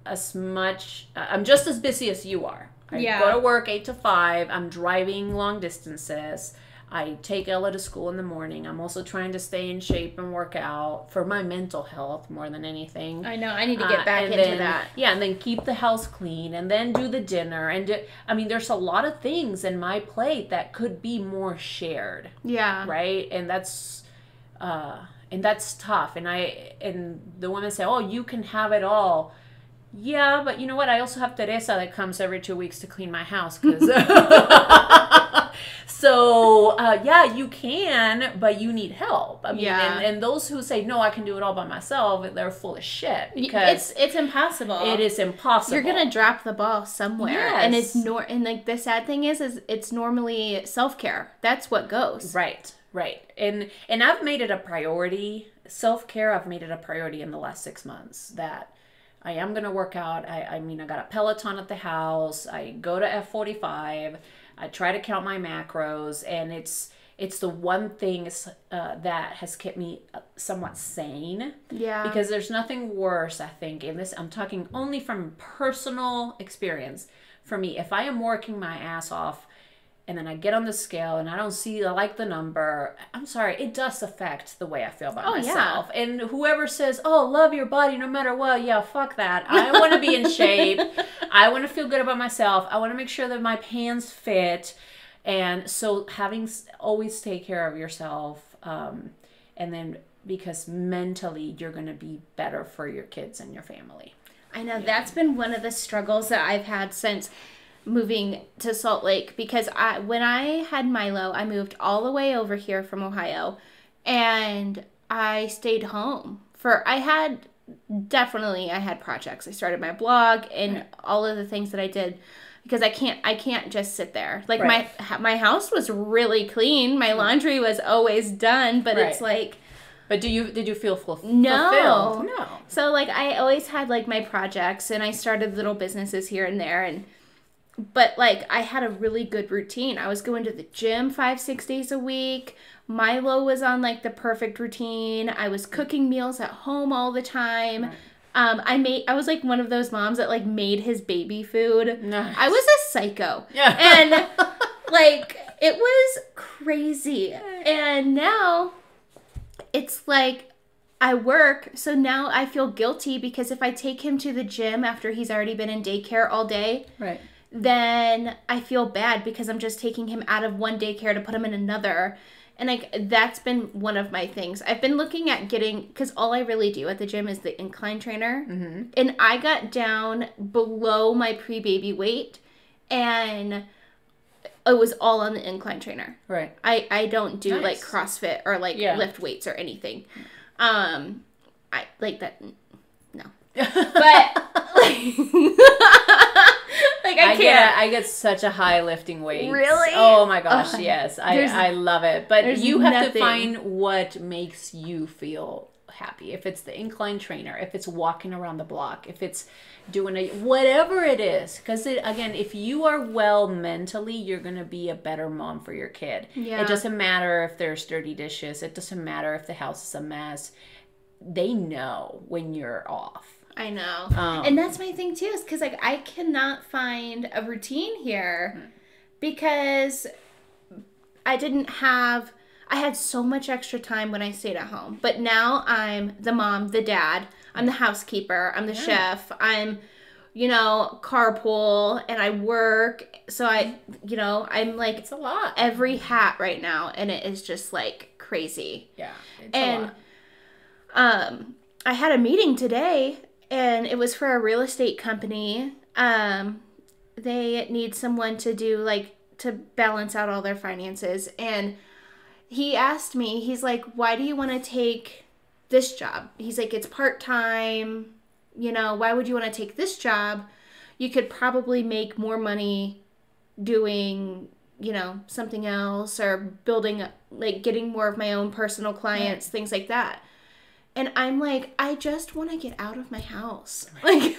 as busy as you are. I go to work 8 to 5. I'm driving long distances. I take Ella to school in the morning. I'm also trying to stay in shape and work out for my mental health more than anything. I know. I need to get back into that. Yeah, and then keep the house clean and then do the dinner. I mean, there's a lot of things in my plate that could be more shared. Yeah. Right? And that's tough. And the women say, oh, you can have it all. Yeah, but you know what? I also have Teresa that comes every 2 weeks to clean my house because So, yeah, you can, but you need help. I mean, Yeah. and those who say, no, I can do it all by myself, they're full of shit. Because it's impossible. it is impossible. You're going to drop the ball somewhere. Yes. And and like the sad thing is it's normally self-care. That's what goes. Right. And I've made it a priority. Self-care, I've made it a priority in the last 6 months that I am going to work out. I mean, I got a Peloton at the house. I go to F45. I try to count my macros, and it's the one thing that has kept me somewhat sane. Yeah. Because there's nothing worse, I think, in this. I'm talking only from personal experience. For me, if I am working my ass off, and then I get on the scale and I don't like the number, I'm sorry, it does affect the way I feel about myself. Yeah. And whoever says, oh, love your body no matter what, yeah, fuck that. I want to be in shape. I want to feel good about myself. I want to make sure that my pants fit. And so always take care of yourself. And then because mentally you're going to be better for your kids and your family. I know that's been one of the struggles that I've had since moving to Salt Lake, because when I had Milo, I moved all the way over here from Ohio, and I stayed home I had projects. I started my blog and all of the things that I did, because I can't just sit there. Like my house was really clean. My laundry was always done, but it's like. But did you feel fulfilled? No. So like I always had like my projects, and I started little businesses here and there, but like I had a really good routine. I was going to the gym 5-6 days a week. Milo was on like the perfect routine. I was cooking meals at home all the time. I was like one of those moms that like made his baby food. Nice. I was a psycho. Yeah. And like it was crazy. And now it's like I work, so now I feel guilty because if I take him to the gym after he's already been in daycare all day, then I feel bad because I'm just taking him out of one daycare to put him in another. And like that's been one of my things. I've been looking at because all I really do at the gym is the incline trainer. Mm-hmm. And I got down below my pre-baby weight, and it was all on the incline trainer. Right. I don't do like CrossFit or like lift weights or anything. I like that. No. But like I can't. I get such a high lifting weight. Really? Oh my gosh, yes. I love it. But you have to find what makes you feel happy. If it's the incline trainer, if it's walking around the block, if it's doing whatever it is. Because again, if you are well mentally, you're going to be a better mom for your kid. Yeah. It doesn't matter if there's dirty dishes. It doesn't matter if the house is a mess. They know when you're off. I know. And that's my thing too, is because like I cannot find a routine here because I had so much extra time when I stayed at home. But now I'm the mom, the dad, I'm the housekeeper, I'm the chef, I'm, carpool, and I work. So I'm like, it's a lot. Every hat right now, and it is just like crazy. Yeah. It's a lot. I had a meeting today, and it was for a real estate company. They need someone to do to balance out all their finances. And he asked me, he's like, why do you want to take this job? He's like, it's part-time. Why would you want to take this job? You could probably make more money doing, something else, or building, getting more of my own personal clients, things like that. And I'm like, I just want to get out of my house. Like,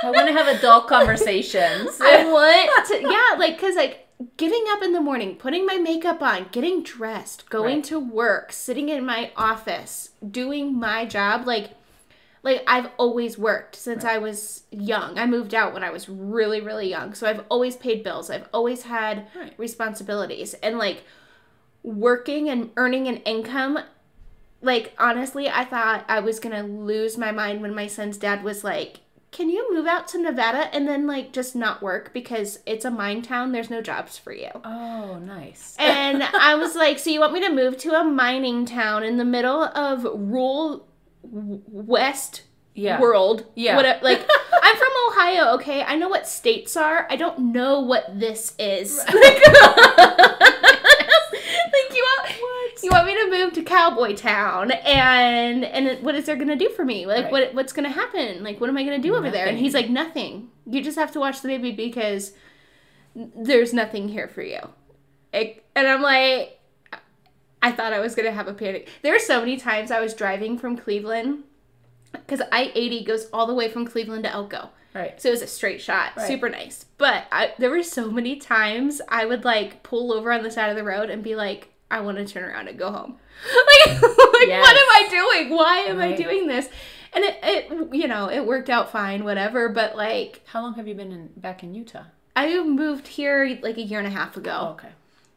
I want to have adult conversations. I want to, because, getting up in the morning, putting my makeup on, getting dressed, going to work, sitting in my office, doing my job, I've always worked since I was young. I moved out when I was really, really young. So I've always paid bills. I've always had responsibilities. And, working and earning an income, honestly, I thought I was going to lose my mind when my son's dad was like, can you move out to Nevada and then, just not work because it's a mine town? There's no jobs for you. Oh, nice. And I was like, so you want me to move to a mining town in the middle of rural West world? Yeah. Whatever. I'm from Ohio, okay? I know what states are. I don't know what this is. You want me to move to Cowboy Town, and what is there going to do for me? Like, what's going to happen? Like, what am I going to do over there? And he's like, nothing. You just have to watch the baby because there's nothing here for you. And I'm like, I thought I was going to have a panic. There were so many times I was driving from Cleveland, because I-80 goes all the way from Cleveland to Elko. Right. So it was a straight shot. Right. Super nice. But there were so many times I would, like, pull over on the side of the road and be like, I want to turn around and go home. Like yes. What am I doing? Why am I doing this? And it worked out fine, whatever. But, like... How long have you been back in Utah? I moved here, like, a year and a half ago. Oh, okay.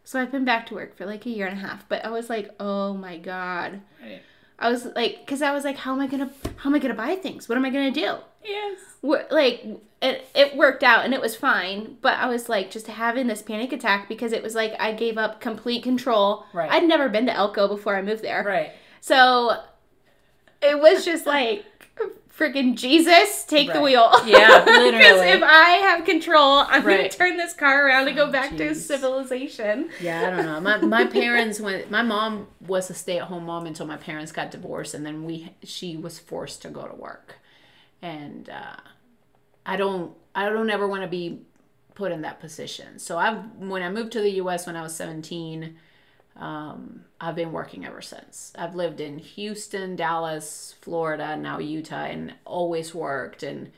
So I've been back to work for, like, a year and a half. But I was like, oh, my God. Right. I was like, because I was like, how am I gonna buy things? What am I gonna do? Yes. Like, it worked out and it was fine, but I was like just having this panic attack because it was like I gave up complete control. Right. I'd never been to Elko before I moved there. Right. So it was just like, freaking Jesus, take the wheel. Yeah, literally. Because if I have control, I'm going to turn this car around and go back to civilization. Yeah, I don't know. My parents, my mom was a stay-at-home mom until my parents got divorced, and then she was forced to go to work. And I don't ever want to be put in that position. So when I moved to the U.S. when I was 17, I've been working ever since. I've lived in Houston, Dallas, Florida, now Utah, and always worked. And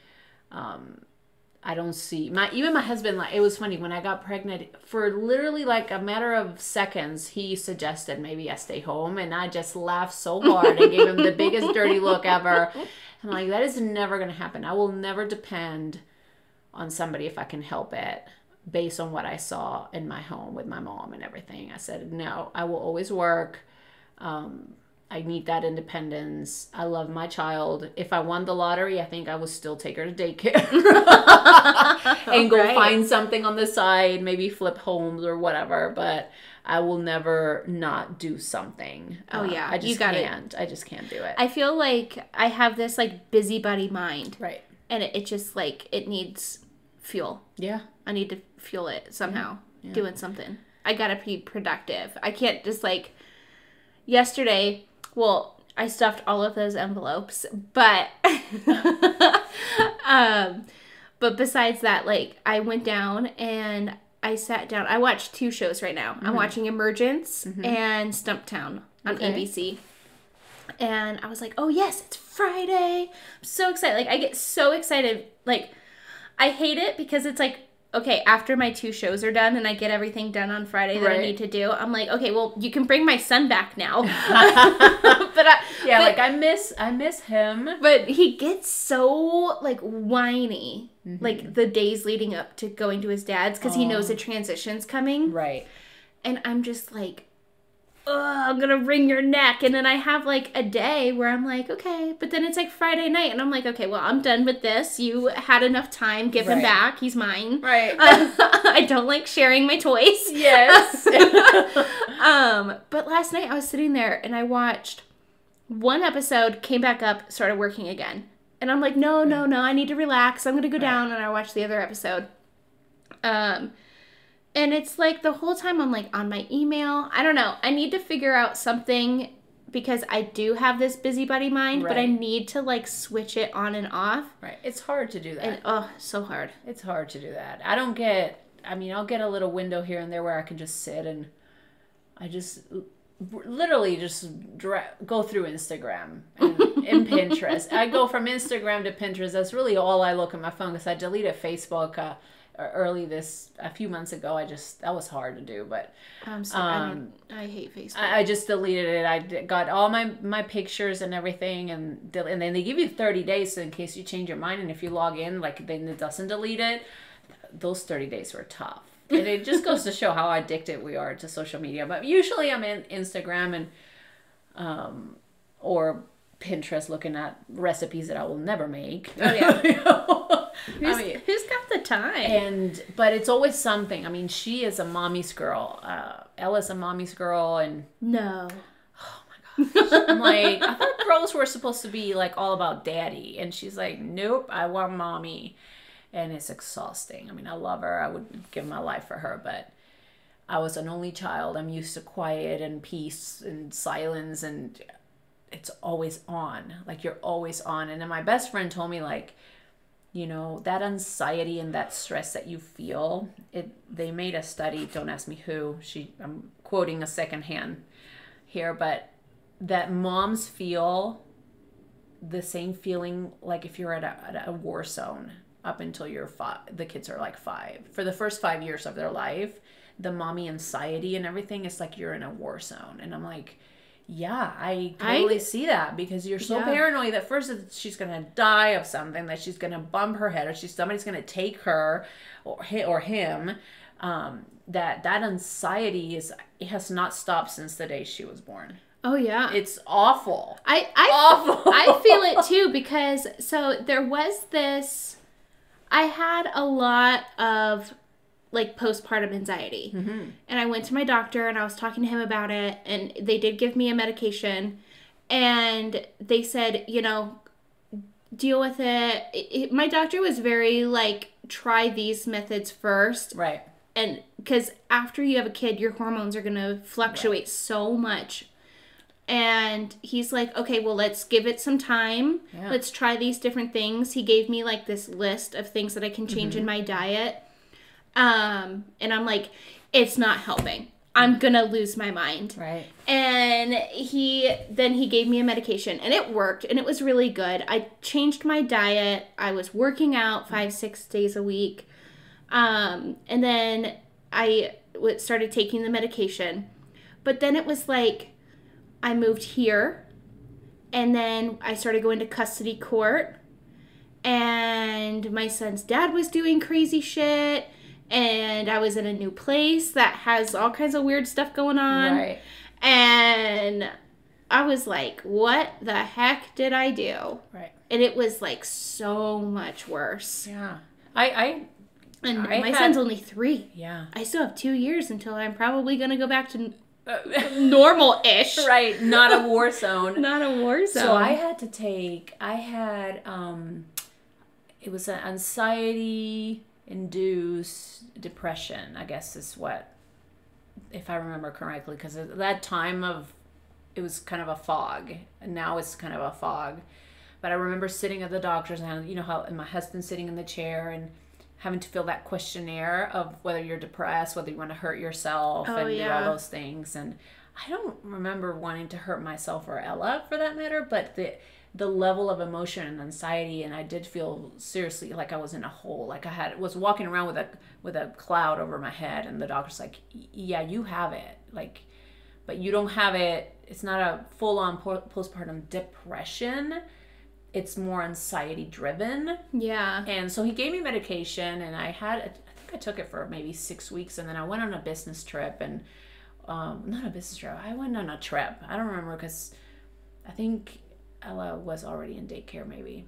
I don't see even my husband. Like, it was funny when I got pregnant. For literally like a matter of seconds, he suggested maybe I stay home, and I just laughed so hard and gave him the biggest dirty look ever. I'm like, that is never going to happen. I will never depend on somebody if I can help it. Based on what I saw in my home with my mom and everything, I said, no, I will always work. I need that independence. I love my child. If I won the lottery, I think I would still take her to daycare and go find something on the side, maybe flip homes or whatever. But I will never not do something. Oh yeah, I just can't. I just can't do it. I feel like I have this like busybody mind, right? And it just like it needs fuel. Yeah. I need to fuel it somehow, doing something. I gotta be productive. I can't just like, yesterday, well, I stuffed all of those envelopes, but, but besides that, like, I went down and I sat down. I watched 2 shows right now. Mm-hmm. I'm watching Emergence and Stumptown on ABC. And I was like, oh yes, it's Friday. I'm so excited. Like, I get so excited. Like, I hate it because it's like, okay, after my 2 shows are done and I get everything done on Friday that I need to do, I'm like, okay, well, you can bring my son back now. I miss him. But he gets so, like, whiny, like, the days leading up to going to his dad's because he knows the transition's coming. Right. And I'm just like, I'm gonna wring your neck. And then I have like a day where I'm like, okay, but then it's like Friday night and I'm like, okay, well, I'm done with this. You had enough time. Give him back. He's mine. Right. I don't like sharing my toys. Yes. But last night I was sitting there and I watched 1 episode, came back up, started working again. And I'm like, no, I need to relax. I'm gonna go down, and I watched the other episode. And it's like the whole time I'm like on my email. I don't know. I need to figure out something because I do have this busybody mind, but I need to like switch it on and off. Right. It's hard to do that. And so hard. It's hard to do that. I'll get a little window here and there where I can just sit and I just literally just go through Instagram and Pinterest. I go from Instagram to Pinterest. That's really all I look at my phone because I deleted Facebook a few months ago. That was hard to do, but I'm sorry. I hate Facebook. I just deleted it. I got all my pictures and everything, and then they give you 30 days in case you change your mind, and if you log in, like, then it doesn't delete it. Those 30 days were tough. And it just goes to show how addicted we are to social media. But usually I'm in Instagram and or Pinterest looking at recipes that I will never make. Oh yeah. Who's got the time? But it's always something. I mean, she is a mommy's girl. Ella's a mommy's girl, and no. Oh my gosh. I'm like, I thought girls were supposed to be like all about daddy, and she's like, nope, I want mommy. and it's exhausting. I mean, I love her. I would give my life for her, but I was an only child. I'm used to quiet and peace and silence, and it's always on. Like, you're always on. And then my best friend told me, like, you know, that anxiety and that stress that you feel, they made a study, don't ask me who, I'm quoting a secondhand here, but that moms feel the same feeling like if you're at a war zone up until the kids are like 5. For the first 5 years of their life, the mommy anxiety and everything is like you're in a war zone. And I'm like, yeah, I totally see that, because you're so paranoid that first she's going to die of something, that she's going to bump her head, or somebody's going to take her or him. That anxiety it has not stopped since the day she was born. Oh yeah. It's awful. Awful. I feel it too, because so there was this, I had a lot of like postpartum anxiety. Mm-hmm. And I went to my doctor and I was talking to him about it, and they did give me a medication, and they said, you know, deal with it. My doctor was very like, try these methods first. Right. And because after you have a kid, your hormones are going to fluctuate so much. And he's like, okay, well, let's give it some time. Yeah. Let's try these different things. He gave me like this list of things that I can change in my diet. And I'm like, it's not helping. I'm going to lose my mind. Right. And he gave me a medication, and it worked, and it was really good. I changed my diet. I was working out 5-6 days a week. And then I started taking the medication. But then it was like, I moved here, and then I started going to custody court, and my son's dad was doing crazy shit, and I was in a new place that has all kinds of weird stuff going on. Right. And I was like, what the heck did I do? Right. And it was like so much worse. Yeah. And my son's only 3. Yeah. I still have 2 years until I'm probably going to go back to normal-ish. Right. Not a war zone. Not a war zone. So it was an anxiety-induced depression, I guess is what, if I remember correctly, because at that time it was kind of a fog, and now it's kind of a fog. But I remember sitting at the doctor's, and you know how, and my husband sitting in the chair, and having to fill that questionnaire of whether you're depressed, whether you want to hurt yourself, do all those things. And I don't remember wanting to hurt myself or Ella, for that matter, but the level of emotion and anxiety, and I did feel seriously like I was in a hole, like I was walking around with a cloud over my head, and the doctor's like, yeah, you have it, like, but you don't have it. It's not a full-on postpartum depression. It's more anxiety driven. Yeah. And so he gave me medication, and I think I took it for maybe 6 weeks, and then I went on a business trip, and not a business trip. I went on a trip. I don't remember, because I think Ella was already in daycare maybe.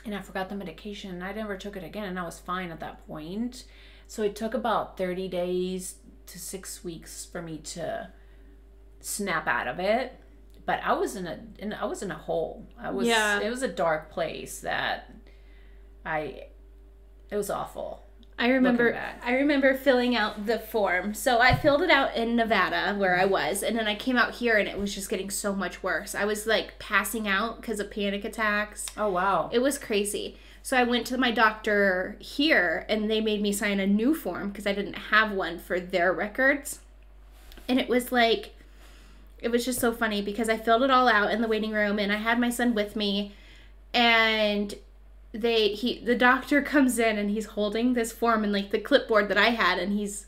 And I forgot the medication, and I never took it again, and I was fine at that point. So it took about 30 days to 6 weeks for me to snap out of it. But I was in a hole. It was a dark place that it was awful. I remember filling out the form. So I filled it out in Nevada where I was, and then I came out here, and it was just getting so much worse. I was like passing out because of panic attacks. Oh wow. It was crazy. So I went to my doctor here, and they made me sign a new form because I didn't have one for their records. And it was like, it was just so funny because I filled it all out in the waiting room, and I had my son with me, and the doctor comes in, and he's holding this form and like the clipboard that I had, and he's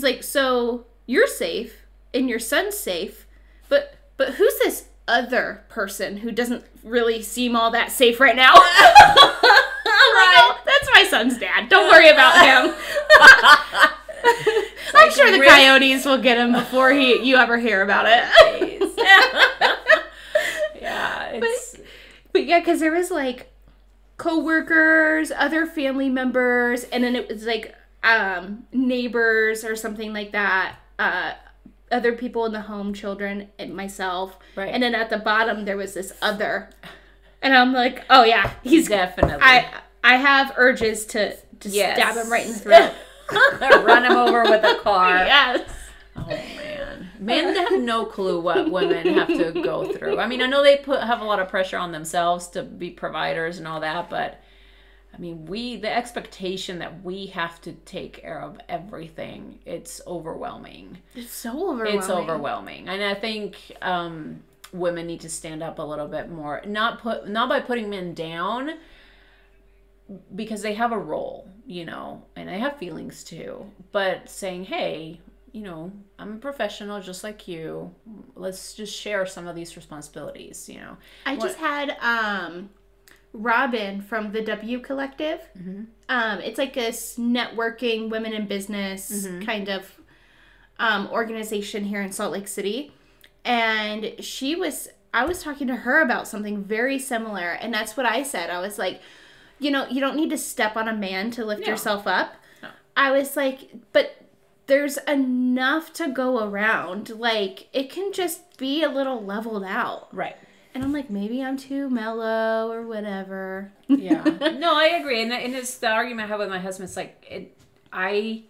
like, so you're safe and your son's safe, but who's this other person who doesn't really seem all that safe right now? Right. That's my son's dad. Don't worry about him. I'm sure the coyotes will get him before you ever hear about it. Yeah, but yeah, because there was like co-workers, other family members, and then it was like neighbors or something like that, other people in the home, children, and myself. Right. And then at the bottom there was this other, and I'm like, oh yeah, he's definitely. I have urges to Yes. stab him right in the throat. Run him over with a car. Yes. Oh man, men have no clue what women have to go through. I mean, I know they have a lot of pressure on themselves to be providers and all that, but I mean, the expectation that we have to take care of everything, it's overwhelming. It's so overwhelming. It's overwhelming, and I think women need to stand up a little bit more. Not by putting men down, because they have a role, and they have feelings too. But saying, hey, I'm a professional just like you. Let's just share some of these responsibilities, I just had Robin from the W Collective. Mm-hmm. It's like a networking women in business kind of organization here in Salt Lake City. And I was talking to her about something very similar. And that's what I said. I was like, you don't need to step on a man to lift yourself up. No. I was like, but there's enough to go around. Like, it can just be a little leveled out. Right. And I'm like, maybe I'm too mellow or whatever. Yeah. No, I agree. And it's the argument I have with my husband. It's like, I've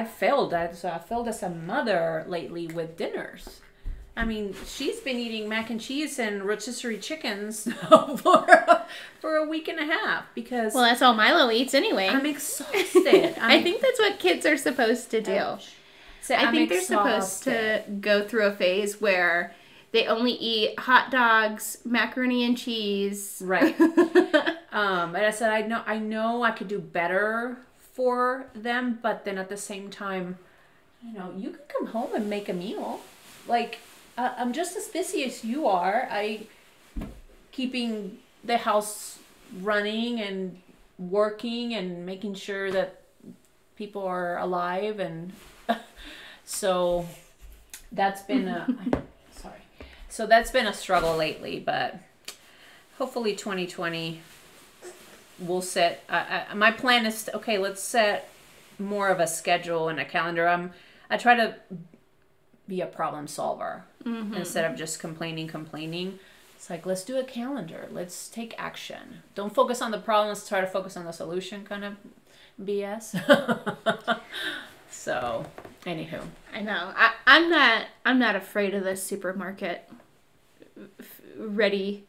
failed. I've failed as a mother lately with dinners. I mean, she's been eating mac and cheese and rotisserie chickens for a week and a half because... Well, that's all Milo eats anyway. I'm exhausted. I think that's what kids are supposed to do. So I think they're supposed to go through a phase where they only eat hot dogs, macaroni and cheese. Right. And I said, I know I could do better for them, but then at the same time, you can come home and make a meal. Like... I'm just as busy as you are. Keeping the house running and working and making sure that people are alive, and so that's been a struggle lately. But hopefully, 2020 we'll set. My plan is let's set more of a schedule and a calendar. I try to be a problem solver instead of just complaining. It's like, let's do a calendar. Let's take action. Don't focus on the problem. Let's try to focus on the solution kind of BS. So, anywho. I know. I'm not afraid of the supermarket ready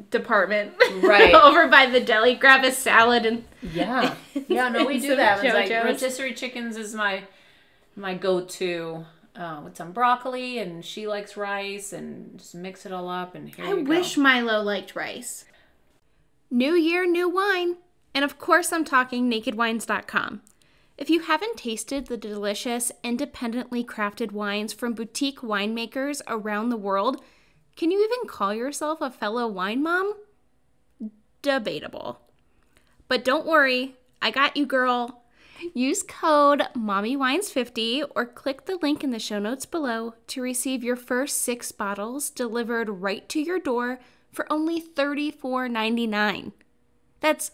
department. Right. Over by the deli. Grab a salad and... Yeah. Yeah, no, we do that. It's like rotisserie chickens is my go-to... with some broccoli, and she likes rice, and just mix it all up, and here you go. I wish Milo liked rice. New year, new wine. And of course I'm talking nakedwines.com. If you haven't tasted the delicious, independently crafted wines from boutique winemakers around the world, can you even call yourself a fellow wine mom? Debatable. But don't worry, I got you, girl. Use code MOMMYWINES50 or click the link in the show notes below to receive your first 6 bottles delivered right to your door for only $34.99. That's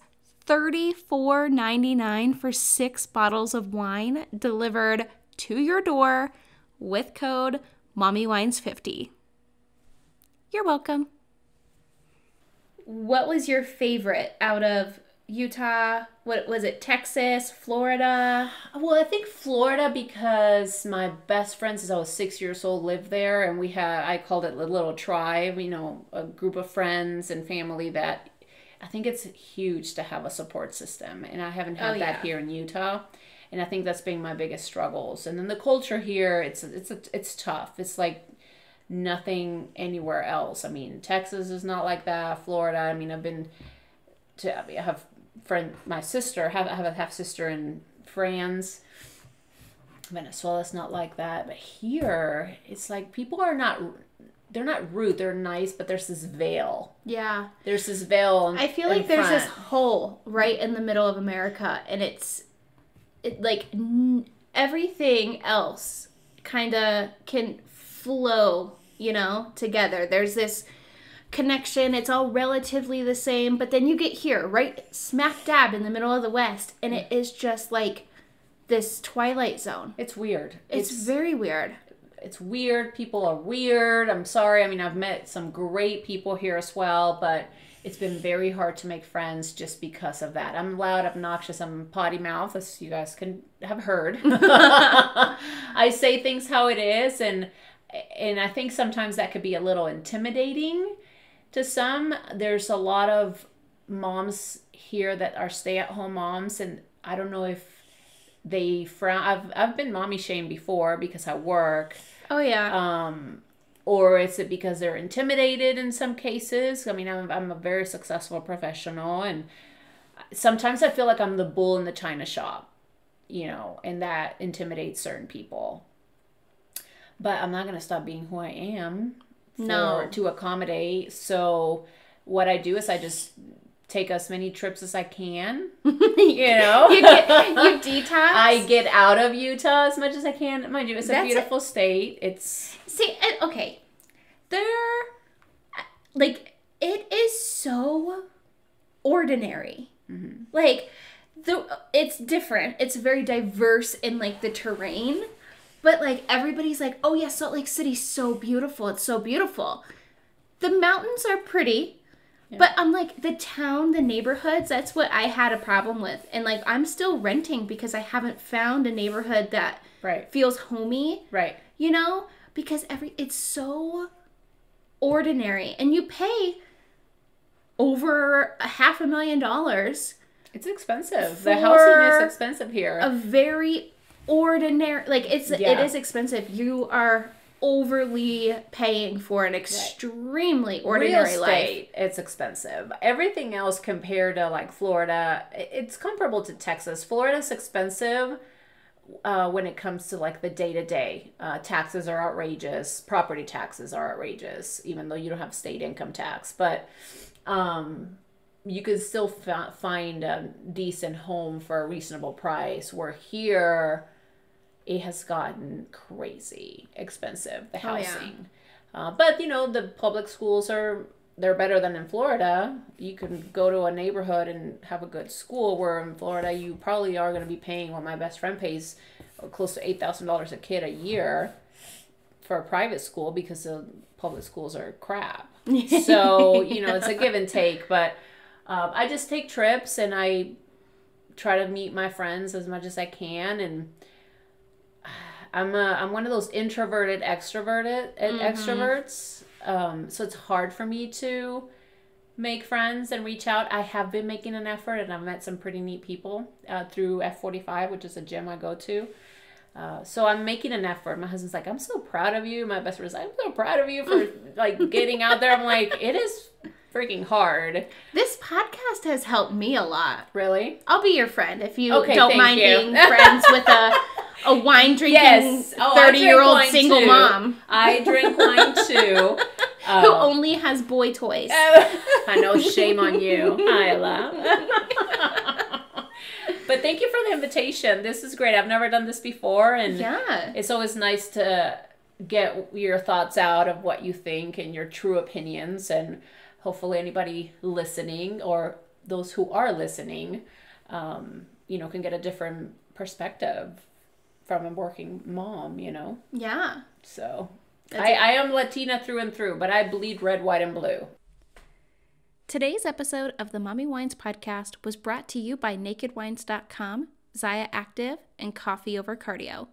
$34.99 for 6 bottles of wine delivered to your door with code MOMMYWINES50. You're welcome. What was your favorite out of Utah? What was it? Texas, Florida? Well, I think Florida because my best friend since I was 6 years old lived there, and I called it a little tribe, a group of friends and family that I think it's huge to have a support system, and I haven't had that here in Utah, and I think that's been my biggest struggles. And then the culture here, it's tough. It's like nothing anywhere else. I mean, Texas is not like that. Florida, I mean, I have my sister, I have a half sister in France. Venezuela's not like that, but here it's like people they're not rude, they're nice, but there's this veil. Yeah. There's this veil. I feel like there's this hole right in the middle of America, and everything else kind of can flow, together. There's this connection, it's all relatively the same, but then you get here right smack dab in the middle of the West, and it is just like this twilight zone. It's weird. It's very weird. It's weird. People are weird. I'm sorry. I mean, I've met some great people here as well, but it's been very hard to make friends just because of that. I'm loud, obnoxious, I'm potty mouth, as you guys can have heard. I say things how it is, and I think sometimes that could be a little intimidating to some. There's a lot of moms here that are stay-at-home moms, and I don't know if they frown. I've been mommy shamed before because I work. Oh yeah. Or is it because they're intimidated in some cases? I mean, I'm a very successful professional, and sometimes I feel like I'm the bull in the china shop, and that intimidates certain people. But I'm not going to stop being who I am to accommodate. So what I do is I just take as many trips as I can, you detox. I get out of Utah as much as I can. Mind you, it's a beautiful state. Okay, it is so ordinary. Mm-hmm. Like, it's different. It's very diverse in, like, the terrain. But, like, everybody's like, oh, yeah, Salt Lake City's so beautiful. It's so beautiful. The mountains are pretty. Yeah. But I'm like, the town, the neighborhoods, that's what I had a problem with. And, like, I'm still renting because I haven't found a neighborhood that feels homey. Right. Because it's so ordinary. And you pay over $500,000. It's expensive. The housing is expensive here. A very ordinary, like, it is expensive. You are overly paying for an extremely ordinary life. It's expensive. Everything else compared to, like, Florida, it's comparable to Texas. Florida's expensive when it comes to, like, the day-to-day. Taxes are outrageous. Property taxes are outrageous, even though you don't have state income tax. But you could still find a decent home for a reasonable price, where here it has gotten crazy expensive, the housing. But, the public schools they're better than in Florida. You can go to a neighborhood and have a good school, where in Florida you probably are going to be paying what my best friend pays, close to $8,000 a kid a year for a private school, because the public schools are crap. So, it's a give and take. But I just take trips, and I try to meet my friends as much as I can, and I'm one of those introverted extroverts. So it's hard for me to make friends and reach out. I have been making an effort, and I've met some pretty neat people through F45, which is a gym I go to. So I'm making an effort. My husband's like, I'm so proud of you. My best friend's like, I'm so proud of you for, like, getting out there. I'm like, it is freaking hard. This podcast has helped me a lot. Really? I'll be your friend if you don't mind being friends with a wine drinking 30-year-old single mom. I drink wine too. Who only has boy toys. I know, shame on you, Ella. But thank you for the invitation. This is great. I've never done this before, and it's always nice to get your thoughts out of what you think and your true opinions, and hopefully anybody listening, or those who are listening, can get a different perspective from a working mom, Yeah. So I am Latina through and through, but I bleed red, white, and blue. Today's episode of the Mommy Wines podcast was brought to you by NakedWines.com, Zaya Active, and Coffee Over Cardio.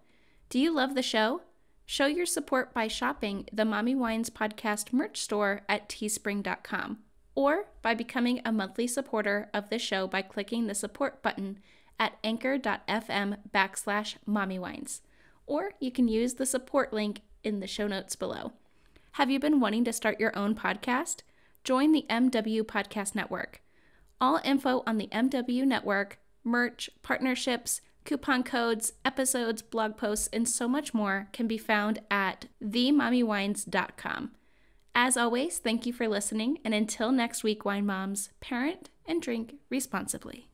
Do you love the show? Show your support by shopping the Mommy Wines podcast merch store at teespring.com, or by becoming a monthly supporter of the show by clicking the support button at anchor.fm/mommywines, or you can use the support link in the show notes below. Have you been wanting to start your own podcast? Join the MW Podcast Network. All info on the MW Network, merch, partnerships, coupon codes, episodes, blog posts, and so much more can be found at themommywines.com. As always, thank you for listening, and until next week, wine moms, parent and drink responsibly.